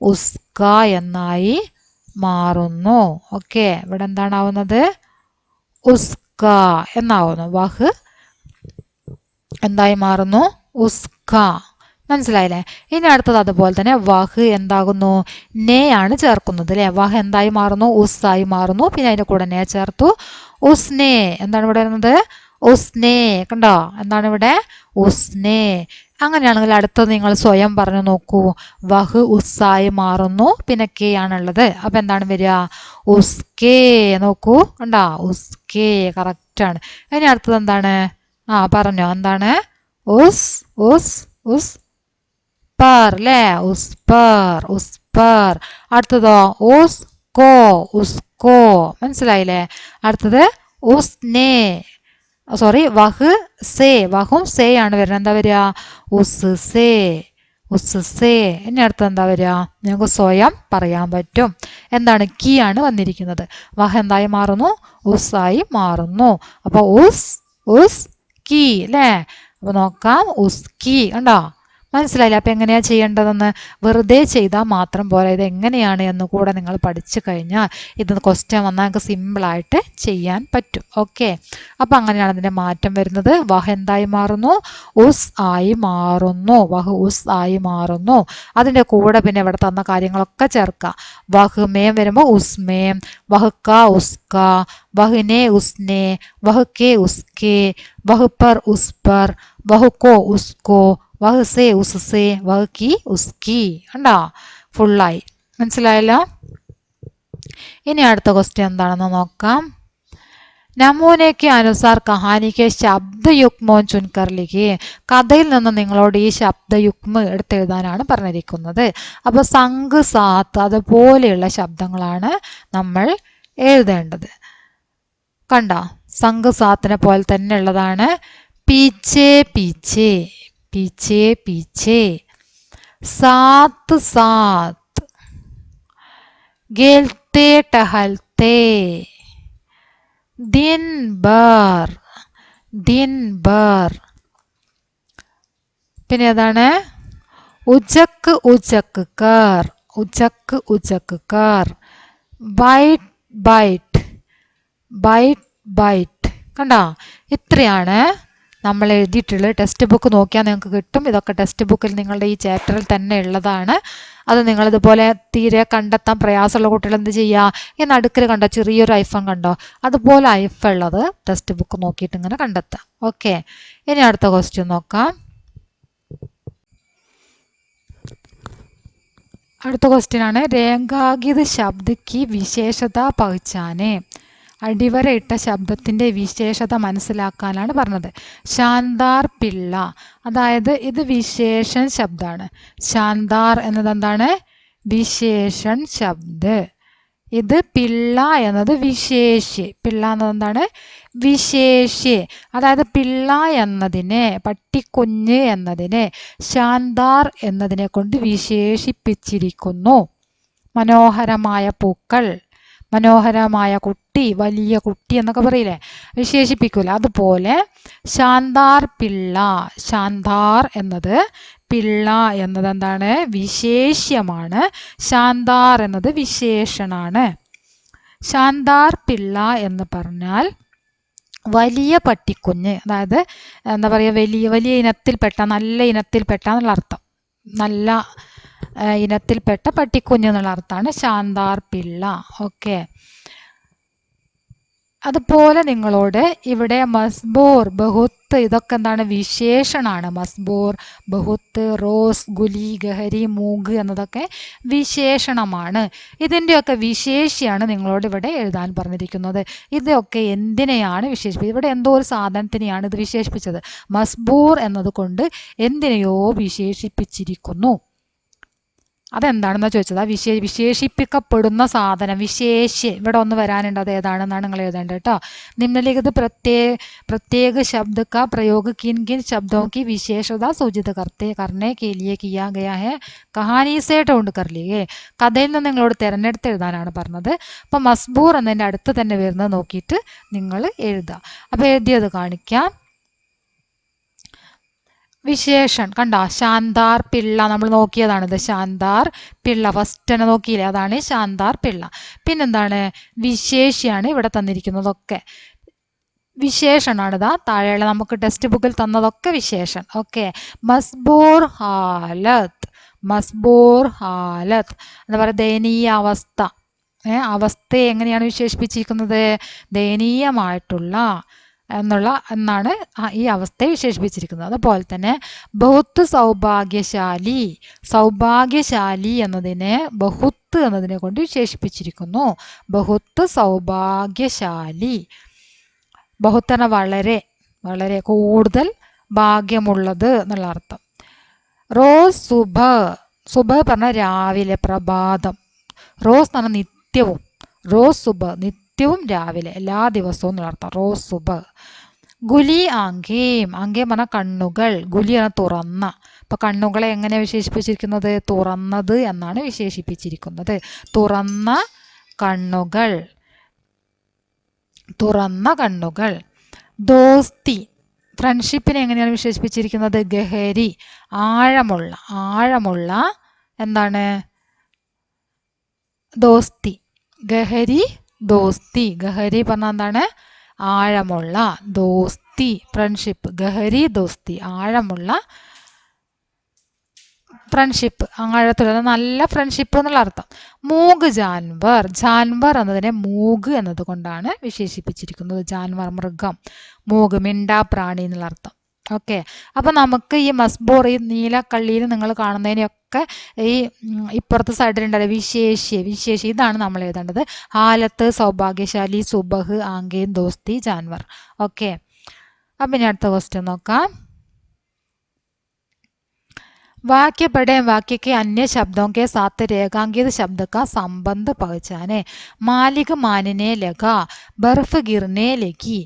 ഉസ്ക എന്നായി മാറുന്നു. ഓക്കെ, ഇവിടെ എന്താണ് ആവുന്നത്? ഉസ്ക എന്നാവുന്നു. വഹ് എന്തായി മാറുന്നു? ഉസ്ക. മനസ്സിലായില്ലേ? ഇനി അടുത്തത് അതുപോലെ തന്നെ വഹ് എന്താകുന്നു? നേ ആണ് ചേർക്കുന്നത് അല്ലേ? വഹ് എന്തായി മാറുന്നു? ഉസ്സായി മാറുന്നു. പിന്നെ അതിന്റെ കൂടെ നേ ചേർത്തു. ഉസ്നേ എന്താണ് ഇവിടെ വരുന്നത്? ഉസ്നേ. കണ്ടോ? എന്താണ് ഇവിടെ? ഉസ്നേ. അങ്ങനെയാണെങ്കിൽ അടുത്തത് നിങ്ങൾ സ്വയം പറഞ്ഞു നോക്കൂ. വഹ് ഉസ്സായി മാറുന്നു. പിന്നെ കെ ആണുള്ളത്. അപ്പൊ എന്താണ് വരിക? ഉസ്കേ. നോക്കൂ, കണ്ടോ? ഉസ്കേ. കറക്റ്റാണ്. ഇനി അടുത്തത് എന്താണ്? പറഞ്ഞോ, എന്താണ്? ഉസ് ഉസ് ഉസ് പർ അല്ലേ? ഉസ്പർ ഉസ്പർ. അടുത്തതോ? ഉസ്കോ ഉസ്കോ. മനസ്സിലായില്ലേ? അടുത്തത് ഉസ്നേ. സോറി, വഹ് സേ. വഹും സേ ആണ് വരുന്നത്. എന്താ വരിക? ഉസ് സേ ഉസ് സേ. ഇനി അടുത്ത് എന്താ വരിക? നിങ്ങൾക്ക് സ്വയം പറയാൻ പറ്റും. എന്താണ്? കീ ആണ് വന്നിരിക്കുന്നത്. വഹ് എന്തായി മാറുന്നു? ഉസ്സായി മാറുന്നു. അപ്പൊ ഉസ് ഉസ് കീ അല്ലേ? അപ്പൊ നോക്കാം. ഉസ്കി. കണ്ടോ? മനസ്സിലായില്ല? അപ്പം എങ്ങനെയാ ചെയ്യേണ്ടതെന്ന്? വെറുതെ ചെയ്താൽ മാത്രം പോരാ. ഇത് എങ്ങനെയാണ് എന്ന് കൂടെ നിങ്ങൾ പഠിച്ചു കഴിഞ്ഞാൽ ഇത് ക്വസ്റ്റ്യൻ വന്നാൽ നിങ്ങൾക്ക് സിമ്പിളായിട്ട് ചെയ്യാൻ പറ്റും. ഓക്കെ, അപ്പം അങ്ങനെയാണ് അതിൻ്റെ മാറ്റം വരുന്നത്. വഹ് എന്തായി മാറുന്നു? ഉസ് ആയി മാറുന്നു. വഹ് ഉസ് ആയി മാറുന്നു. അതിൻ്റെ കൂടെ പിന്നെ ഇവിടെ തന്ന കാര്യങ്ങളൊക്കെ ചേർക്കാം. വഹ് മേം വരുമ്പോൾ ഉസ്മേം, വഹ് ക ഉസ്ക, വഹ് നേ ഉസ്നേ, വഹ് കെ ഉസ്കേ, വഹ് പർ ഉസ് പർ, വഹ് കോ ഉസ്കോ, വഹ് സേ ഉസ് സേ, വഹ് കി ഉസ്കി. കണ്ടോ? ഫുള്ളായി. മനസ്സിലായല്ലോ? ഇനി അടുത്ത ക്വസ്റ്റ്യൻ എന്താണെന്ന് നോക്കാം. നമൂനെ കെ അനുസാർ കഹാനിക്ക് ശബ്ദയുഗ്മോ ചുൻകർ ലിഖിയേ. കഥയിൽ നിന്ന് നിങ്ങളോട് ഈ ശബ്ദയുഗ്മ എടുത്തെഴുതാനാണ് പറഞ്ഞിരിക്കുന്നത്. അപ്പോൾ സംഗ് സാത്ത് അതുപോലെയുള്ള ശബ്ദങ്ങളാണ് നമ്മൾ എഴുതേണ്ടത്. കണ്ടോ? സംഗ് സാത്തിനെ പോലെ തന്നെ ഉള്ളതാണ്. പീച്ചേ പീച്ചേ പീച്ചേ പീച്ചേ, സാത്ത് സാത്ത്, ഗേൽത്തെ ടഹൽത്തെ, दिन भर दिन भर. പിന്നെ ഏതാണ്? ഉജക്ക് ഉജക്ക് കർ ഉജക്ക് ഉജക്ക് കർ, ബൈറ്റ് ബൈറ്റ് ബൈറ്റ് ബൈറ്റ്. കണ്ടോ? ഇത്രയാണ് നമ്മൾ എഴുതിയിട്ടുള്ളത്. ടെക്സ്റ്റ് ബുക്ക് നോക്കിയാൽ നിങ്ങൾക്ക് കിട്ടും. ഇതൊക്കെ ടെക്സ്റ്റ് ബുക്കിൽ നിങ്ങളുടെ ഈ ചാപ്റ്ററിൽ തന്നെ ഉള്ളതാണ്. അത് നിങ്ങളിതുപോലെ തീരെ കണ്ടെത്താൻ പ്രയാസമുള്ള കുട്ടികൾ എന്ത് ചെയ്യുക? ഈ നടുക്കിൽ കണ്ടോ ചെറിയൊരു ഐഫൺ കണ്ടോ? അതുപോലെ ഐഫൺ ഉള്ളത് ടെക്സ്റ്റ് ബുക്ക് നോക്കിയിട്ട് ഇങ്ങനെ കണ്ടെത്താം. ഓക്കെ, ഇനി അടുത്ത ക്വസ്റ്റ്യൻ നോക്കാം. അടുത്ത ക്വസ്റ്റ്യൻ ആണ് രേഖാഗിത് ശബ്ദ കി വിശേഷത പഹ്ചാനെ. അടിവരയിട്ട ശബ്ദത്തിൻ്റെ വിശേഷത മനസ്സിലാക്കാനാണ് പറഞ്ഞത്. ശാന്താർ പിള്ള, അതായത് ഇത് വിശേഷൺ ശബ്ദമാണ്. ശാന്താർ എന്നത് എന്താണ്? വിശേഷൺ ശബ്ദ്. ഇത് പിള്ള എന്നത് വിശേഷ്യ. പിള്ള എന്നത് എന്താണ്? വിശേഷ്യ. അതായത് പിള്ള എന്നതിനെ, പട്ടിക്കുഞ്ഞ് എന്നതിനെ ശാന്താർ എന്നതിനെ കൊണ്ട് വിശേഷിപ്പിച്ചിരിക്കുന്നു. മനോഹരമായ പൂക്കൾ, മനോഹരമായ കുട്ടി, വലിയ കുട്ടി എന്നൊക്കെ പറയില്ലേ, വിശേഷിപ്പിക്കൂല. അതുപോലെ ശാന്താർ പിള്ള, ശാന്താർ എന്നത്, പിള്ള എന്നത് എന്താണ്? വിശേഷ്യമാണ്. ശാന്താർ എന്നത് വിശേഷണാണ്. ശാന്താർ പിള്ള എന്ന് പറഞ്ഞാൽ വലിയ പട്ടിക്കുഞ്ഞ്, അതായത് എന്താ പറയുക, വലിയ വലിയ ഇനത്തിൽപ്പെട്ട, നല്ല ഇനത്തിൽപ്പെട്ട എന്നുള്ള അർത്ഥം. നല്ല ഇനത്തിൽപ്പെട്ട പട്ടിക്കുഞ്ഞ് എന്നുള്ള അർത്ഥമാണ് ശാന്താർ പിള്ള. ഓക്കെ, അതുപോലെ നിങ്ങളോട് ഇവിടെ മസ്ബൂർ, ബഹുത്ത്, ഇതൊക്കെ എന്താണ്? വിശേഷണാണ്. മസ്ബൂർ, ബഹുത്ത്, റോസ്, ഗുലി, ഗഹരി, മൂഗ് എന്നതൊക്കെ വിശേഷണമാണ്. ഇതിൻ്റെയൊക്കെ വിശേഷിയാണ് നിങ്ങളോട് ഇവിടെ എഴുതാൻ പറഞ്ഞിരിക്കുന്നത്. ഇതൊക്കെ എന്തിനെയാണ് വിശേഷിപ്പിച്ചത്? ഇവിടെ എന്തോ ഒരു സാധനത്തിനെയാണ് ഇത് വിശേഷിപ്പിച്ചത്. മസ്ബൂർ എന്നതുകൊണ്ട് എന്തിനെയോ വിശേഷിപ്പിച്ചിരിക്കുന്നു. അതെന്താണെന്നാ ചോദിച്ചത്. ആ വിശേഷിപ്പിക്കപ്പെടുന്ന സാധനം വിശേഷ്യ ഇവിടെ ഒന്ന് വരാനുണ്ട്. അത് ഏതാണെന്നാണ് നിങ്ങൾ എഴുതേണ്ടത് കേട്ടോ. നിമ്നലിഖിത प्रत्येक शब्द का प्रयोग किन किन शब्दों की विशेषता सूचित करने के लिए किया गया है कहानी से ढूंढ कर लिए. കഥയിൽ നിന്ന് നിങ്ങളോട് തിരഞ്ഞെടുത്ത് എഴുതാനാണ് പറഞ്ഞത്. അപ്പം മസ്ബൂർ എന്നതിൻ്റെ അടുത്ത് തന്നെ വരുന്നത് നോക്കിയിട്ട് നിങ്ങൾ എഴുതുക. അപ്പോൾ എഴുതിയത് കാണിക്കാം. വിശേഷൺ കണ്ടോ, ശാന്താർ പിള്ള നമ്മൾ നോക്കിയതാണിത്. ശാന്താർ പിള്ള ഫസ്റ്റ് തന്നെ നോക്കിയില്ലേ, അതാണ് ശാന്താർ പിള്ള. പിന്നെന്താണ്, വിശേഷിയാണ് ഇവിടെ തന്നിരിക്കുന്നതൊക്കെ വിശേഷണാണിതാ താഴെയുള്ള നമുക്ക് ടെക്സ്റ്റ് ബുക്കിൽ തന്നതൊക്കെ വിശേഷൻ. ഓക്കെ, മസ്ബൂർ ഹാലത്ത്, മസ്ബൂർ ഹാലത്ത് എന്താ പറയുക, ദയനീയ അവസ്ഥ. അവസ്ഥയെ എങ്ങനെയാണ് വിശേഷിപ്പിച്ചിരിക്കുന്നത്, ദയനീയമായിട്ടുള്ള എന്നാണ് ഈ അവസ്ഥയെ വിശേഷിപ്പിച്ചിരിക്കുന്നത്. അതുപോലെ തന്നെ ബഹുത്ത് സൗഭാഗ്യശാലി, സൗഭാഗ്യശാലി എന്നതിനെ ബഹുത്ത് എന്നതിനെ കൊണ്ട് വിശേഷിപ്പിച്ചിരിക്കുന്നു. ബഹുത്ത് സൗഭാഗ്യശാലി, ബഹുത്തന വളരെ വളരെ കൂടുതൽ ഭാഗ്യമുള്ളത് എന്നുള്ള അർത്ഥം. റോസ് സുബ, സുബ പറഞ്ഞ രാവിലെ പ്രഭാതം, റോസ് എന്ന് പറഞ്ഞാൽ നിത്യവും, റോസ് സുബ നിത്യവും രാവിലെ എല്ലാ ദിവസവും എന്നുള്ള അർത്ഥം റോസ് സുബ. ഗുലി ആംഗേം, ആംഗേം പറഞ്ഞ കണ്ണുകൾ, ഗുലി എന്ന തുറന്ന. അപ്പൊ കണ്ണുകളെ എങ്ങനെ വിശേഷിപ്പിച്ചിരിക്കുന്നത്, തുറന്നത് എന്നാണ് വിശേഷിപ്പിച്ചിരിക്കുന്നത്. തുറന്ന കണ്ണുകൾ, തുറന്ന കണ്ണുകൾ. ദോസ്തി, ഫ്രണ്ട്ഷിപ്പിനെ എങ്ങനെയാണ് വിശേഷിപ്പിച്ചിരിക്കുന്നത്, ഗഹരി ആഴമുള്ള, ആഴമുള്ള എന്താണ് ദോസ്തി, ഗഹരി ദോസ്തി. ഗഹരി പറഞ്ഞാൽ എന്താണ്, ആഴമുള്ള, ദോസ്തി ഫ്രണ്ട്ഷിപ്പ്, ഗഹരി ദോസ്തി ആഴമുള്ള ഫ്രണ്ട്ഷിപ്പ്, ആഴത്തുള്ള നല്ല ഫ്രണ്ട്ഷിപ്പ് എന്നുള്ള അർത്ഥം. മൂഗ് ജാൻവർ, ജാൻവർ എന്നതിനെ മൂഗ് എന്നത് കൊണ്ടാണ് വിശേഷിപ്പിച്ചിരിക്കുന്നത്. ജാൻവർ മൃഗം, മൂഗ് മിണ്ടാ പ്രാണി എന്നുള്ള അർത്ഥം. ഓക്കെ, അപ്പം നമുക്ക് ഈ മസ്ബൂർ, ഈ നീലക്കള്ളിയിൽ നിങ്ങൾ കാണുന്നതിനെയൊക്കെ ഈ ഇപ്പുറത്തെ സൈഡിലുണ്ടല്ലോ വിശേഷ്യ, വിശേഷ്യ ഇതാണ് നമ്മൾ എഴുതേണ്ടത്. ഹാലത്ത്, സൗഭാഗ്യശാലി, സുബഹ്, ആംഗേൻ, ദോസ്തി, ജാൻവർ. ഓക്കെ, അപ്പം ഇനി അടുത്ത ക്വസ്റ്റ്യൻ നോക്കാം. वाक्य पढ़ें, वाक्य के अन्य शब्दों के साथ रेखांकित शब्द का संबंध पहचाने. मालिक मानने लगा, बर्फ गिरने लगी.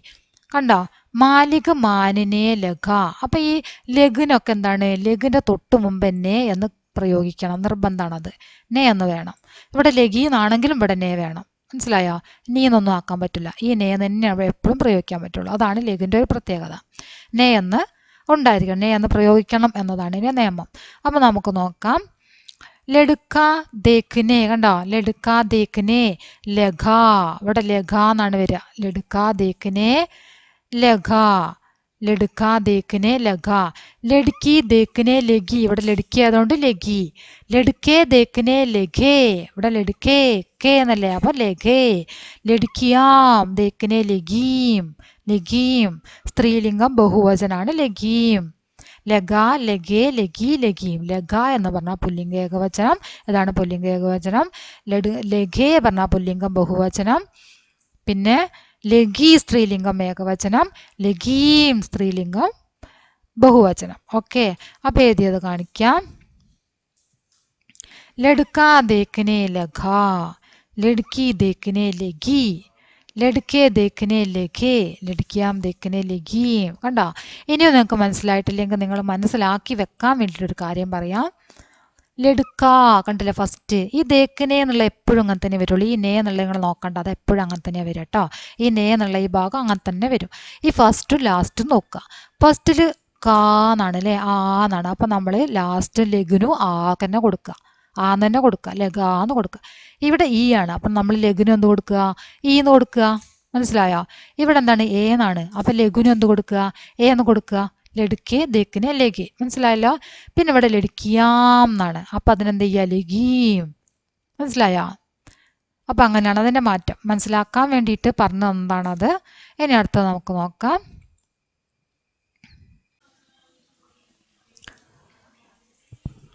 കണ്ടോ, മാലിക് മാനിനെ ലഘ. അപ്പൊ ഈ ലഘുനൊക്കെ എന്താണ്, ലഘുവിന്റെ തൊട്ട് മുമ്പ് നേ എന്ന് പ്രയോഗിക്കണം, നിർബന്ധമാണത്. നേ എന്ന് വേണം. ഇവിടെ ലഘീന്നാണെങ്കിലും ഇവിടെ നേ വേണം. മനസ്സിലായോ, നീ എന്നൊന്നും ആക്കാൻ പറ്റില്ല. ഈ നേ തന്നെ എപ്പോഴും പ്രയോഗിക്കാൻ പറ്റുള്ളൂ. അതാണ് ലഘുവിന്റെ ഒരു പ്രത്യേകത. നേ എന്ന് ഉണ്ടായിരിക്കണം, നേ എന്ന് പ്രയോഗിക്കണം എന്നതാണ് ഇതിന്റെ നിയമം. അപ്പൊ നമുക്ക് നോക്കാം. ലഡുക്ക ദേഖ്നെ, കണ്ടോ, ലഡുക്ക ദേഖ്നെ ലഘ, ഇവിടെ ലഘ എന്നാണ് വരിക. ലഡുക്ക ദേഖ്നെ ലഘ, ലഡുക്ക ദേഖ്നെ ലഘ. ലഡ്കി ദേഖ്നെ ലഗി, ഇവിടെ ലഡ്കി ആയതുകൊണ്ട് ലഗി. ലഡ്കെ ദേഖ്നെ ലഘേ, ഇവിടെ ലഡ്കെ കെ എന്നല്ലേ, അപ്പൊ ലഘേ. ലഡ്കിയാം ദേഖ്നെ ലഗീം, ലഗീം സ്ത്രീലിംഗം ബഹുവചനാണ് ലഗീം. ലഗ, ലഗേ, ലഗി, ലഗീം. ലഗ എന്ന് പറഞ്ഞാൽ പുല്ലിംഗ ഏകവചനം, ഇതാണ് പുല്ലിംഗ ഏകവചനം. ലഘേ പറഞ്ഞാൽ പുല്ലിംഗം ബഹുവചനം. പിന്നെ ലഗി സ്ത്രീലിംഗം ഏകവചനം, ലഗീം സ്ത്രീലിംഗം ബഹുവചനം. ഓക്കെ, അപ്പൊ എഴുതിയത് കാണിക്കാം. ലഡ്ക ദേഖ്നെ ലഘ, ലഡ്കി ദേഖ്നെ ലഗി, ലഡ്കെ ദേഖ്നെ ലഘേ, ലഡ്കിയാം ദേഖ്നെ ലഗീം. കണ്ടോ, ഇനിയും നിങ്ങൾക്ക് മനസ്സിലായിട്ടില്ലെങ്കിൽ നിങ്ങൾ മനസ്സിലാക്കി വെക്കാൻ വേണ്ടിയിട്ടൊരു കാര്യം പറയാം. ലഡുക്ക കണ്ടില്ലേ ഫസ്റ്റ്, ഈ ദേഖ്നെ എന്നുള്ള എപ്പോഴും അങ്ങനെ തന്നെ വരുള്ളൂ. ഈ നേ എന്നുള്ള നിങ്ങൾ നോക്കണ്ട, അത് എപ്പോഴും അങ്ങനെ തന്നെ വരും കേട്ടോ. ഈ നേ എന്നുള്ള ഈ ഭാഗം അങ്ങനെ തന്നെ വരും. ഈ ഫസ്റ്റും ലാസ്റ്റും നോക്കുക. ഫസ്റ്റിൽ കാ എന്നാണ് അല്ലേ, ആ എന്നാണ്. അപ്പം നമ്മൾ ലാസ്റ്റ് ലഘുനു ആ തന്നെ കൊടുക്കുക, ആ തന്നെ കൊടുക്കുക, ലഘാന്ന് കൊടുക്കുക. ഇവിടെ ഈ ആണ്, അപ്പം നമ്മൾ ലഘുനു എന്ത് കൊടുക്കുക, ഈ എന്ന് കൊടുക്കുക. മനസ്സിലായോ, ഇവിടെ എന്താണ് എ എന്നാണ്, അപ്പം ലഘുനു എന്ത് കൊടുക്കുക, എ എന്ന് കൊടുക്കുക. ലഡുക്കെ ദേഖ്നെ ലഘേ, മനസ്സിലായല്ലോ. പിന്നെ ഇവിടെ ലഡുക്കിയാം എന്നാണ്, അപ്പം അതിനെന്ത് ചെയ്യുക, ലഘീം. മനസ്സിലായോ, അപ്പം അങ്ങനെയാണ് അതിൻ്റെ മാറ്റം. മനസ്സിലാക്കാൻ വേണ്ടിയിട്ട് പറഞ്ഞ എന്താണത്. ഇനി അടുത്തത് നമുക്ക് നോക്കാം.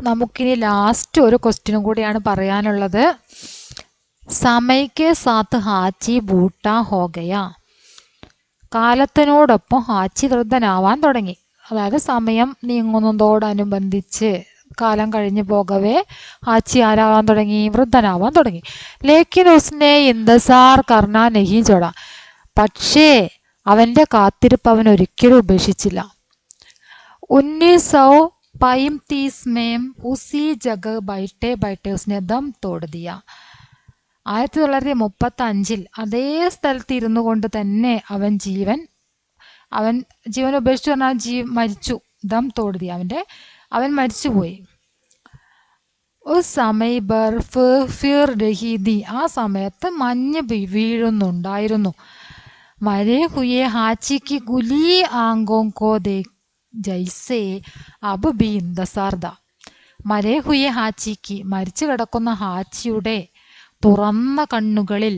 നമുക്കിനി ലാസ്റ്റ് ഒരു ക്വസ്റ്റ്യനും കൂടിയാണ് പറയാനുള്ളത്. സമയ്ക്ക് സാത്ത് ഹാച്ചി ബൂട്ട ഹോഗയ, കാലത്തിനോടൊപ്പം ഹാച്ചി വൃദ്ധനാവാൻ തുടങ്ങി. അതായത് സമയം നീങ്ങുന്നതോടനുബന്ധിച്ച് കാലം കഴിഞ്ഞു പോകവേ ഹാച്ചി ആരാവാൻ തുടങ്ങി? വൃദ്ധനാവാൻ തുടങ്ങി. ലേക്കിൻ ഉസ്നെ ഇന്തസാർ കർണ നഹീ ചോടാ. പക്ഷേ അവന്റെ കാത്തിരിപ്പ് അവൻ ഒരിക്കലും ഉപേക്ഷിച്ചില്ല. 1935 में उसी जगह बैठे बैठे उसने दम तोड़ दिया. 1935 അതേ സ്ഥലത്ത് ഇരുന്നു കൊണ്ട് തന്നെ അവൻ ജീവൻ ഉപേക്ഷിച്ചു പറഞ്ഞാൽ മരിച്ചു. ദം തോടുതി, അവൻ മരിച്ചുപോയി. സമയ ബർഫ് ഫിർ രഹീദി, ആ സമയത്ത് മഞ്ഞ് വീഴുന്നുണ്ടായിരുന്നു. മരേ ഹുയെ ഹാച്ചിക്ക് ഗുലി ആങ്കോം കോ ദേ ജൈസേ അബ് ബി ഇന്ദസാർദ. മരേ ഹുയെ ഹാച്ചിക്ക്, മരിച്ചു കിടക്കുന്ന ഹാച്ചിയുടെ തുറന്ന കണ്ണുകളിൽ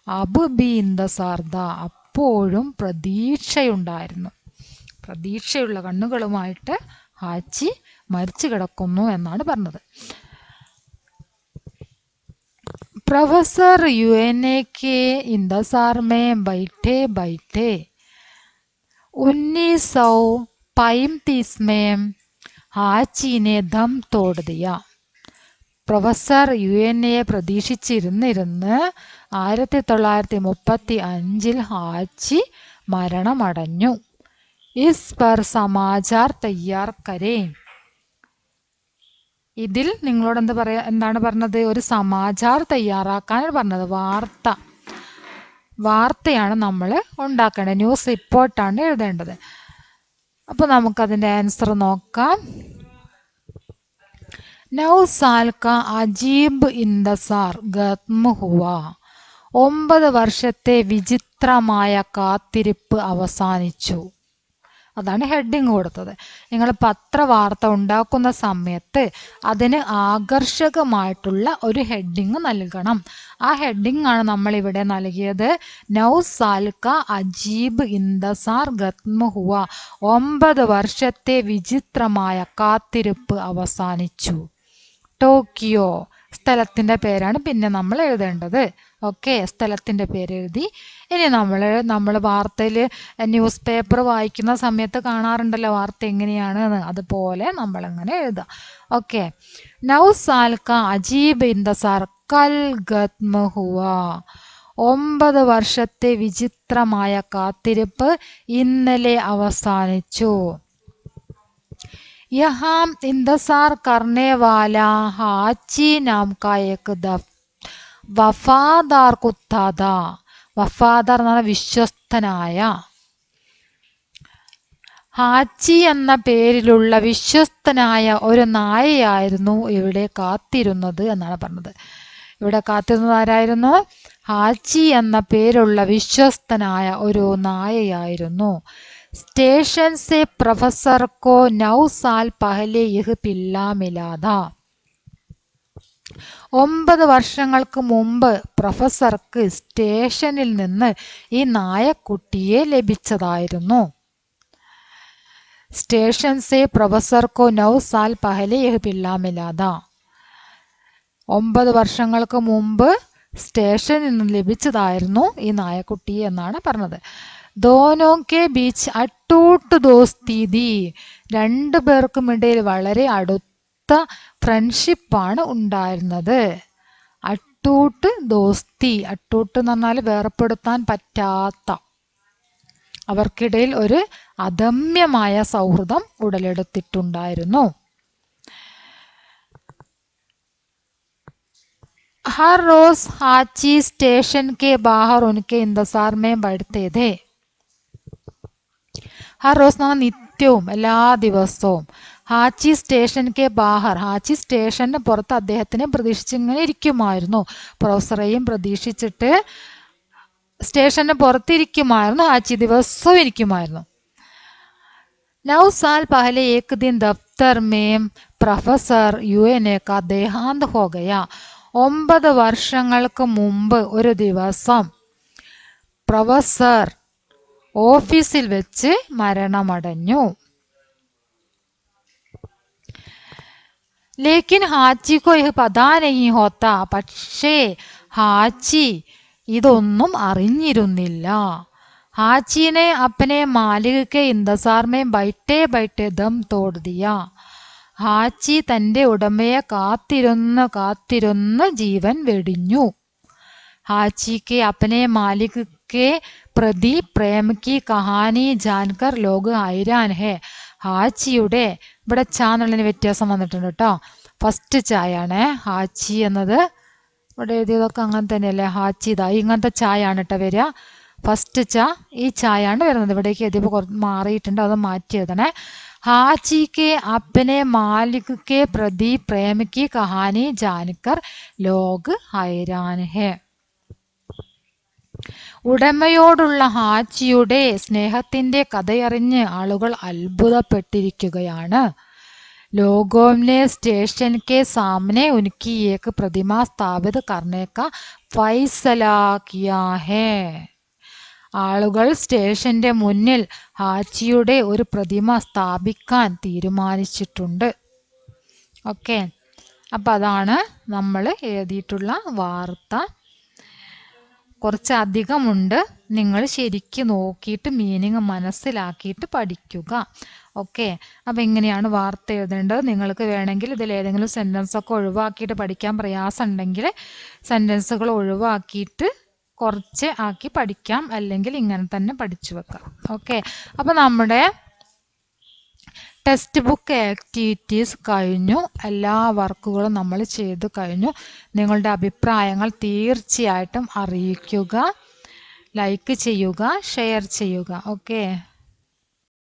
അബ് ബി ഇന്ദസാർദ, അപ്പോഴും പ്രതീക്ഷയുണ്ടായിരുന്നു. പ്രതീക്ഷയുള്ള കണ്ണുകളുമായിട്ട് ഹാച്ചി മരിച്ചു കിടക്കുന്നു എന്നാണ് പറഞ്ഞത്. പ്രൊഫസർ യുഎനെ കെ ഇന്ദസാർ മേ ബൈഠേ ബൈഠേ 1935 में ഹാച്ചി ने ദം തോട് ദിയ. പ്രൊഫസർ യുഎനെ പ്രതീക്ഷിച്ചിരുന്നിരുന്ന് 1935 ഹാച്ചി മരണമടഞ്ഞു. ഇസ് പർ സമാചാർ തയ്യാർ കരേ. ഇതിൽ നിങ്ങളോട് എന്താണ് പറഞ്ഞത്? ഒരു സമാചാർ തയ്യാറാക്കാനാണ് പറഞ്ഞത്. വാർത്തയാണ് നമ്മൾ ഉണ്ടാക്കേണ്ടത്. ന്യൂസ് റിപ്പോർട്ടാണ് എഴുതേണ്ടത്. അപ്പോൾ നമുക്കതിൻ്റെ ആൻസർ നോക്കാം. 9 साल का അജീബ് ഇന്തസാർ ഖത്മ ഹുവാ. 9 വർഷത്തെ വിചിത്രമായ കാത്തിരിപ്പ് അവസാനിച്ചു. അതാണ് ഹെഡിങ് കൊടുത്തത്. നിങ്ങൾ പത്രവാർത്ത ഉണ്ടാക്കുന്ന സമയത്ത് അതിന് ആകർഷകമായിട്ടുള്ള ഒരു ഹെഡിങ് നൽകണം. ആ ഹെഡിങ് ആണ് നമ്മളിവിടെ നൽകിയത്. 9 साल का അജീബ് ഇന്തസാർ ഖത്മ ഹുവ. 9 വർഷത്തെ വിചിത്രമായ കാത്തിരിപ്പ് അവസാനിച്ചു. ടോക്കിയോ സ്ഥലത്തിൻ്റെ പേരാണ് പിന്നെ നമ്മൾ എഴുതേണ്ടത്. ഓക്കെ, സ്ഥലത്തിൻ്റെ പേര് എഴുതി. ഇനി നമ്മൾ വാർത്തയിൽ ന്യൂസ് പേപ്പർ വായിക്കുന്ന സമയത്ത് കാണാറുണ്ടല്ലോ വാർത്ത എങ്ങനെയാണ്, അതുപോലെ നമ്മളങ്ങനെ എഴുതാം. ഓക്കെ, 9 साल का അജീബ് ഇന്തസാർ കൽ ഖത്മ ഹുവ. 9 വർഷത്തെ വിചിത്രമായ കാത്തിരിപ്പ് ഇന്നലെ അവസാനിച്ചു. यहाँ इंतजार करने वाला हाची नाम का एक വഫാദാർ കുത്താത. വഫാദാർ എന്ന് പറഞ്ഞാൽ വിശ്വസ്തനായ. ഹാച്ചി എന്ന പേരിലുള്ള വിശ്വസ്തനായ ഒരു നായയായിരുന്നു ഇവിടെ കാത്തിരുന്നത് എന്നാണ് പറഞ്ഞത്. ഇവിടെ കാത്തിരുന്നത് ആരായിരുന്നു? ഹാച്ചി എന്ന പേരുള്ള വിശ്വസ്തനായ ഒരു നായയായിരുന്നു. स्टेशन से प्रोफेसर को 9 साल पहले यह पिल्ला मिला था. 9 വർഷങ്ങൾക്ക് മുമ്പ് പ്രൊഫസർക്ക് സ്റ്റേഷനിൽ നിന്ന് ഈ നായക്കുട്ടിയെ ലഭിച്ചതായിരുന്നു. സ്റ്റേഷൻ സെ പ്രൊഫസർ കോ 9 साल पहले यह पिल्ला मिला था. 9 വർഷങ്ങൾക്ക് മുമ്പ് സ്റ്റേഷനിൽ നിന്ന് ലഭിച്ചതായിരുന്നു ഈ നായക്കുട്ടി എന്നാണ് പറഞ്ഞത്. दोनों के बीच अटूट दोस्ती थी. 2 പേർക്കും ഇടയിൽ വളരെ അടുത്ത ഫ്രണ്ട്ഷിപ്പാണ് ഉണ്ടായിരുന്നത്. അട്ടൂട്ട് ദോസ്തി, അട്ടൂട്ട് എന്ന് പറഞ്ഞാൽ വേർപ്പെടുത്താൻ പറ്റാത്ത, അവർക്കിടയിൽ ഒരു അദമ്യമായ സൗഹൃദം ഉടലെടുത്തിട്ടുണ്ടായിരുന്നു. हर रोज हाची स्टेशन के बाहर उनके इंतजार में बैठते थे. ഹർ റോസ് എന്ന് പറഞ്ഞാൽ നിത്യവും, എല്ലാ ദിവസവും. ഹാച്ചി സ്റ്റേഷൻ കെ ബാഹർ, ഹാച്ചി സ്റ്റേഷന് പുറത്ത് അദ്ദേഹത്തിനെ പ്രതീക്ഷിച്ചിങ്ങനെ ഇരിക്കുമായിരുന്നു. പ്രൊഫസറെയും പ്രതീക്ഷിച്ചിട്ട് സ്റ്റേഷന് പുറത്തിരിക്കുമായിരുന്നു. ഹാച്ചി ദിവസവും ഇരിക്കുമായിരുന്നു. 9 साल पहले एक दिन दफ्तर में प्रोफेसर യുഎനെ का देहांत हो गया. 9 വർഷങ്ങൾക്ക് മുമ്പ് ഒരു ദിവസം പ്രൊഫസർ ഓഫീസിൽ വെച്ച് മരണമടഞ്ഞു. ലേക്കിൻ ഹാച്ചി കോ യഹ് പതാ നഹീ ഹോത്ത. പക്ഷേ ഹാച്ചി ഇതൊന്നും അറിഞ്ഞിരുന്നില്ല. ഹാച്ചിനെ അപ്പനെ മാലിക് കെ ഇന്തസാർ മേ ബൈഠേ ബൈഠേ ദം തോട് ദിയ. ഹാച്ചി തൻ്റെ ഉടമയെ കാത്തിരുന്ന് ജീവൻ വെടിഞ്ഞു. ഹാച്ചി के अपने मालिक के പ്രതി പ്രേം की കഹാനി ജാൻകർ ലോക് ഹൈരാൻ ഹെ. ഹാച്ചിയുടെ ഇവിടെ ച എന്നുള്ളതിന് വ്യത്യാസം വന്നിട്ടുണ്ട് കേട്ടോ. ഫസ്റ്റ് ചായാണ് ഹാച്ചി എന്നത്. ഇവിടെ എഴുതിയതൊക്കെ അങ്ങനെ തന്നെയല്ലേ. ഹാച്ചി ഇതാ ഇങ്ങനത്തെ ചായാണ് കേട്ടോ വരിക. ഫസ്റ്റ് ച ഈ ചായാണ് വരുന്നത്. ഇവിടേക്ക് എഴുതിയപ്പോൾ കുറച്ച് മാറിയിട്ടുണ്ട്, അത് മാറ്റി എഴുതണേ. ഹാച്ചി के अपने मालिक के प्रति प्रेम की कहानी जानकर लोग हैरान है. ഉടമയോടുള്ള ഹാച്ചിയുടെ സ്നേഹത്തിന്റെ കഥയറിഞ്ഞ് ആളുകൾ അത്ഭുതപ്പെട്ടിരിക്കുകയാണ്. लोगों ने स्टेशन के सामने उनकी एक प्रतिमा स्थापित करने का फैसला किया है. ആളുകൾ സ്റ്റേഷന്റെ മുന്നിൽ ഹാച്ചിയുടെ ഒരു പ്രതിമ സ്ഥാപിക്കാൻ തീരുമാനിച്ചിട്ടുണ്ട്. ഓക്കെ, അപ്പം അതാണ് നമ്മൾ എഴുതിയിട്ടുള്ള വാർത്ത. കുറച്ചധികമുണ്ട്. നിങ്ങൾ ശരിക്കും നോക്കിയിട്ട് മീനിങ് മനസ്സിലാക്കിയിട്ട് പഠിക്കുക. ഓക്കെ, അപ്പം എങ്ങനെയാണ് വാർത്ത എഴുതേണ്ടത്? നിങ്ങൾക്ക് വേണമെങ്കിൽ ഇതിൽ ഏതെങ്കിലും സെൻറ്റൻസൊക്കെ ഒഴിവാക്കിയിട്ട് പഠിക്കാൻ പ്രയാസമുണ്ടെങ്കിൽ സെൻറ്റൻസുകൾ ഒഴിവാക്കിയിട്ട് കുറച്ച് ആക്കി പഠിക്കാം, അല്ലെങ്കിൽ ഇങ്ങനെ തന്നെ പഠിച്ചു വെക്കാം. ഓക്കെ, അപ്പം നമ്മുടെ ടെക്സ്റ്റ് ബുക്ക് ആക്ടിവിറ്റീസ് കഴിഞ്ഞു. എല്ലാ വർക്കുകളും നമ്മൾ ചെയ്തു കഴിഞ്ഞു. നിങ്ങളുടെ അഭിപ്രായങ്ങൾ തീർച്ചയായിട്ടും അറിയിക്കുക, ലൈക്ക് ചെയ്യുക, ഷെയർ ചെയ്യുക. ഓക്കെ.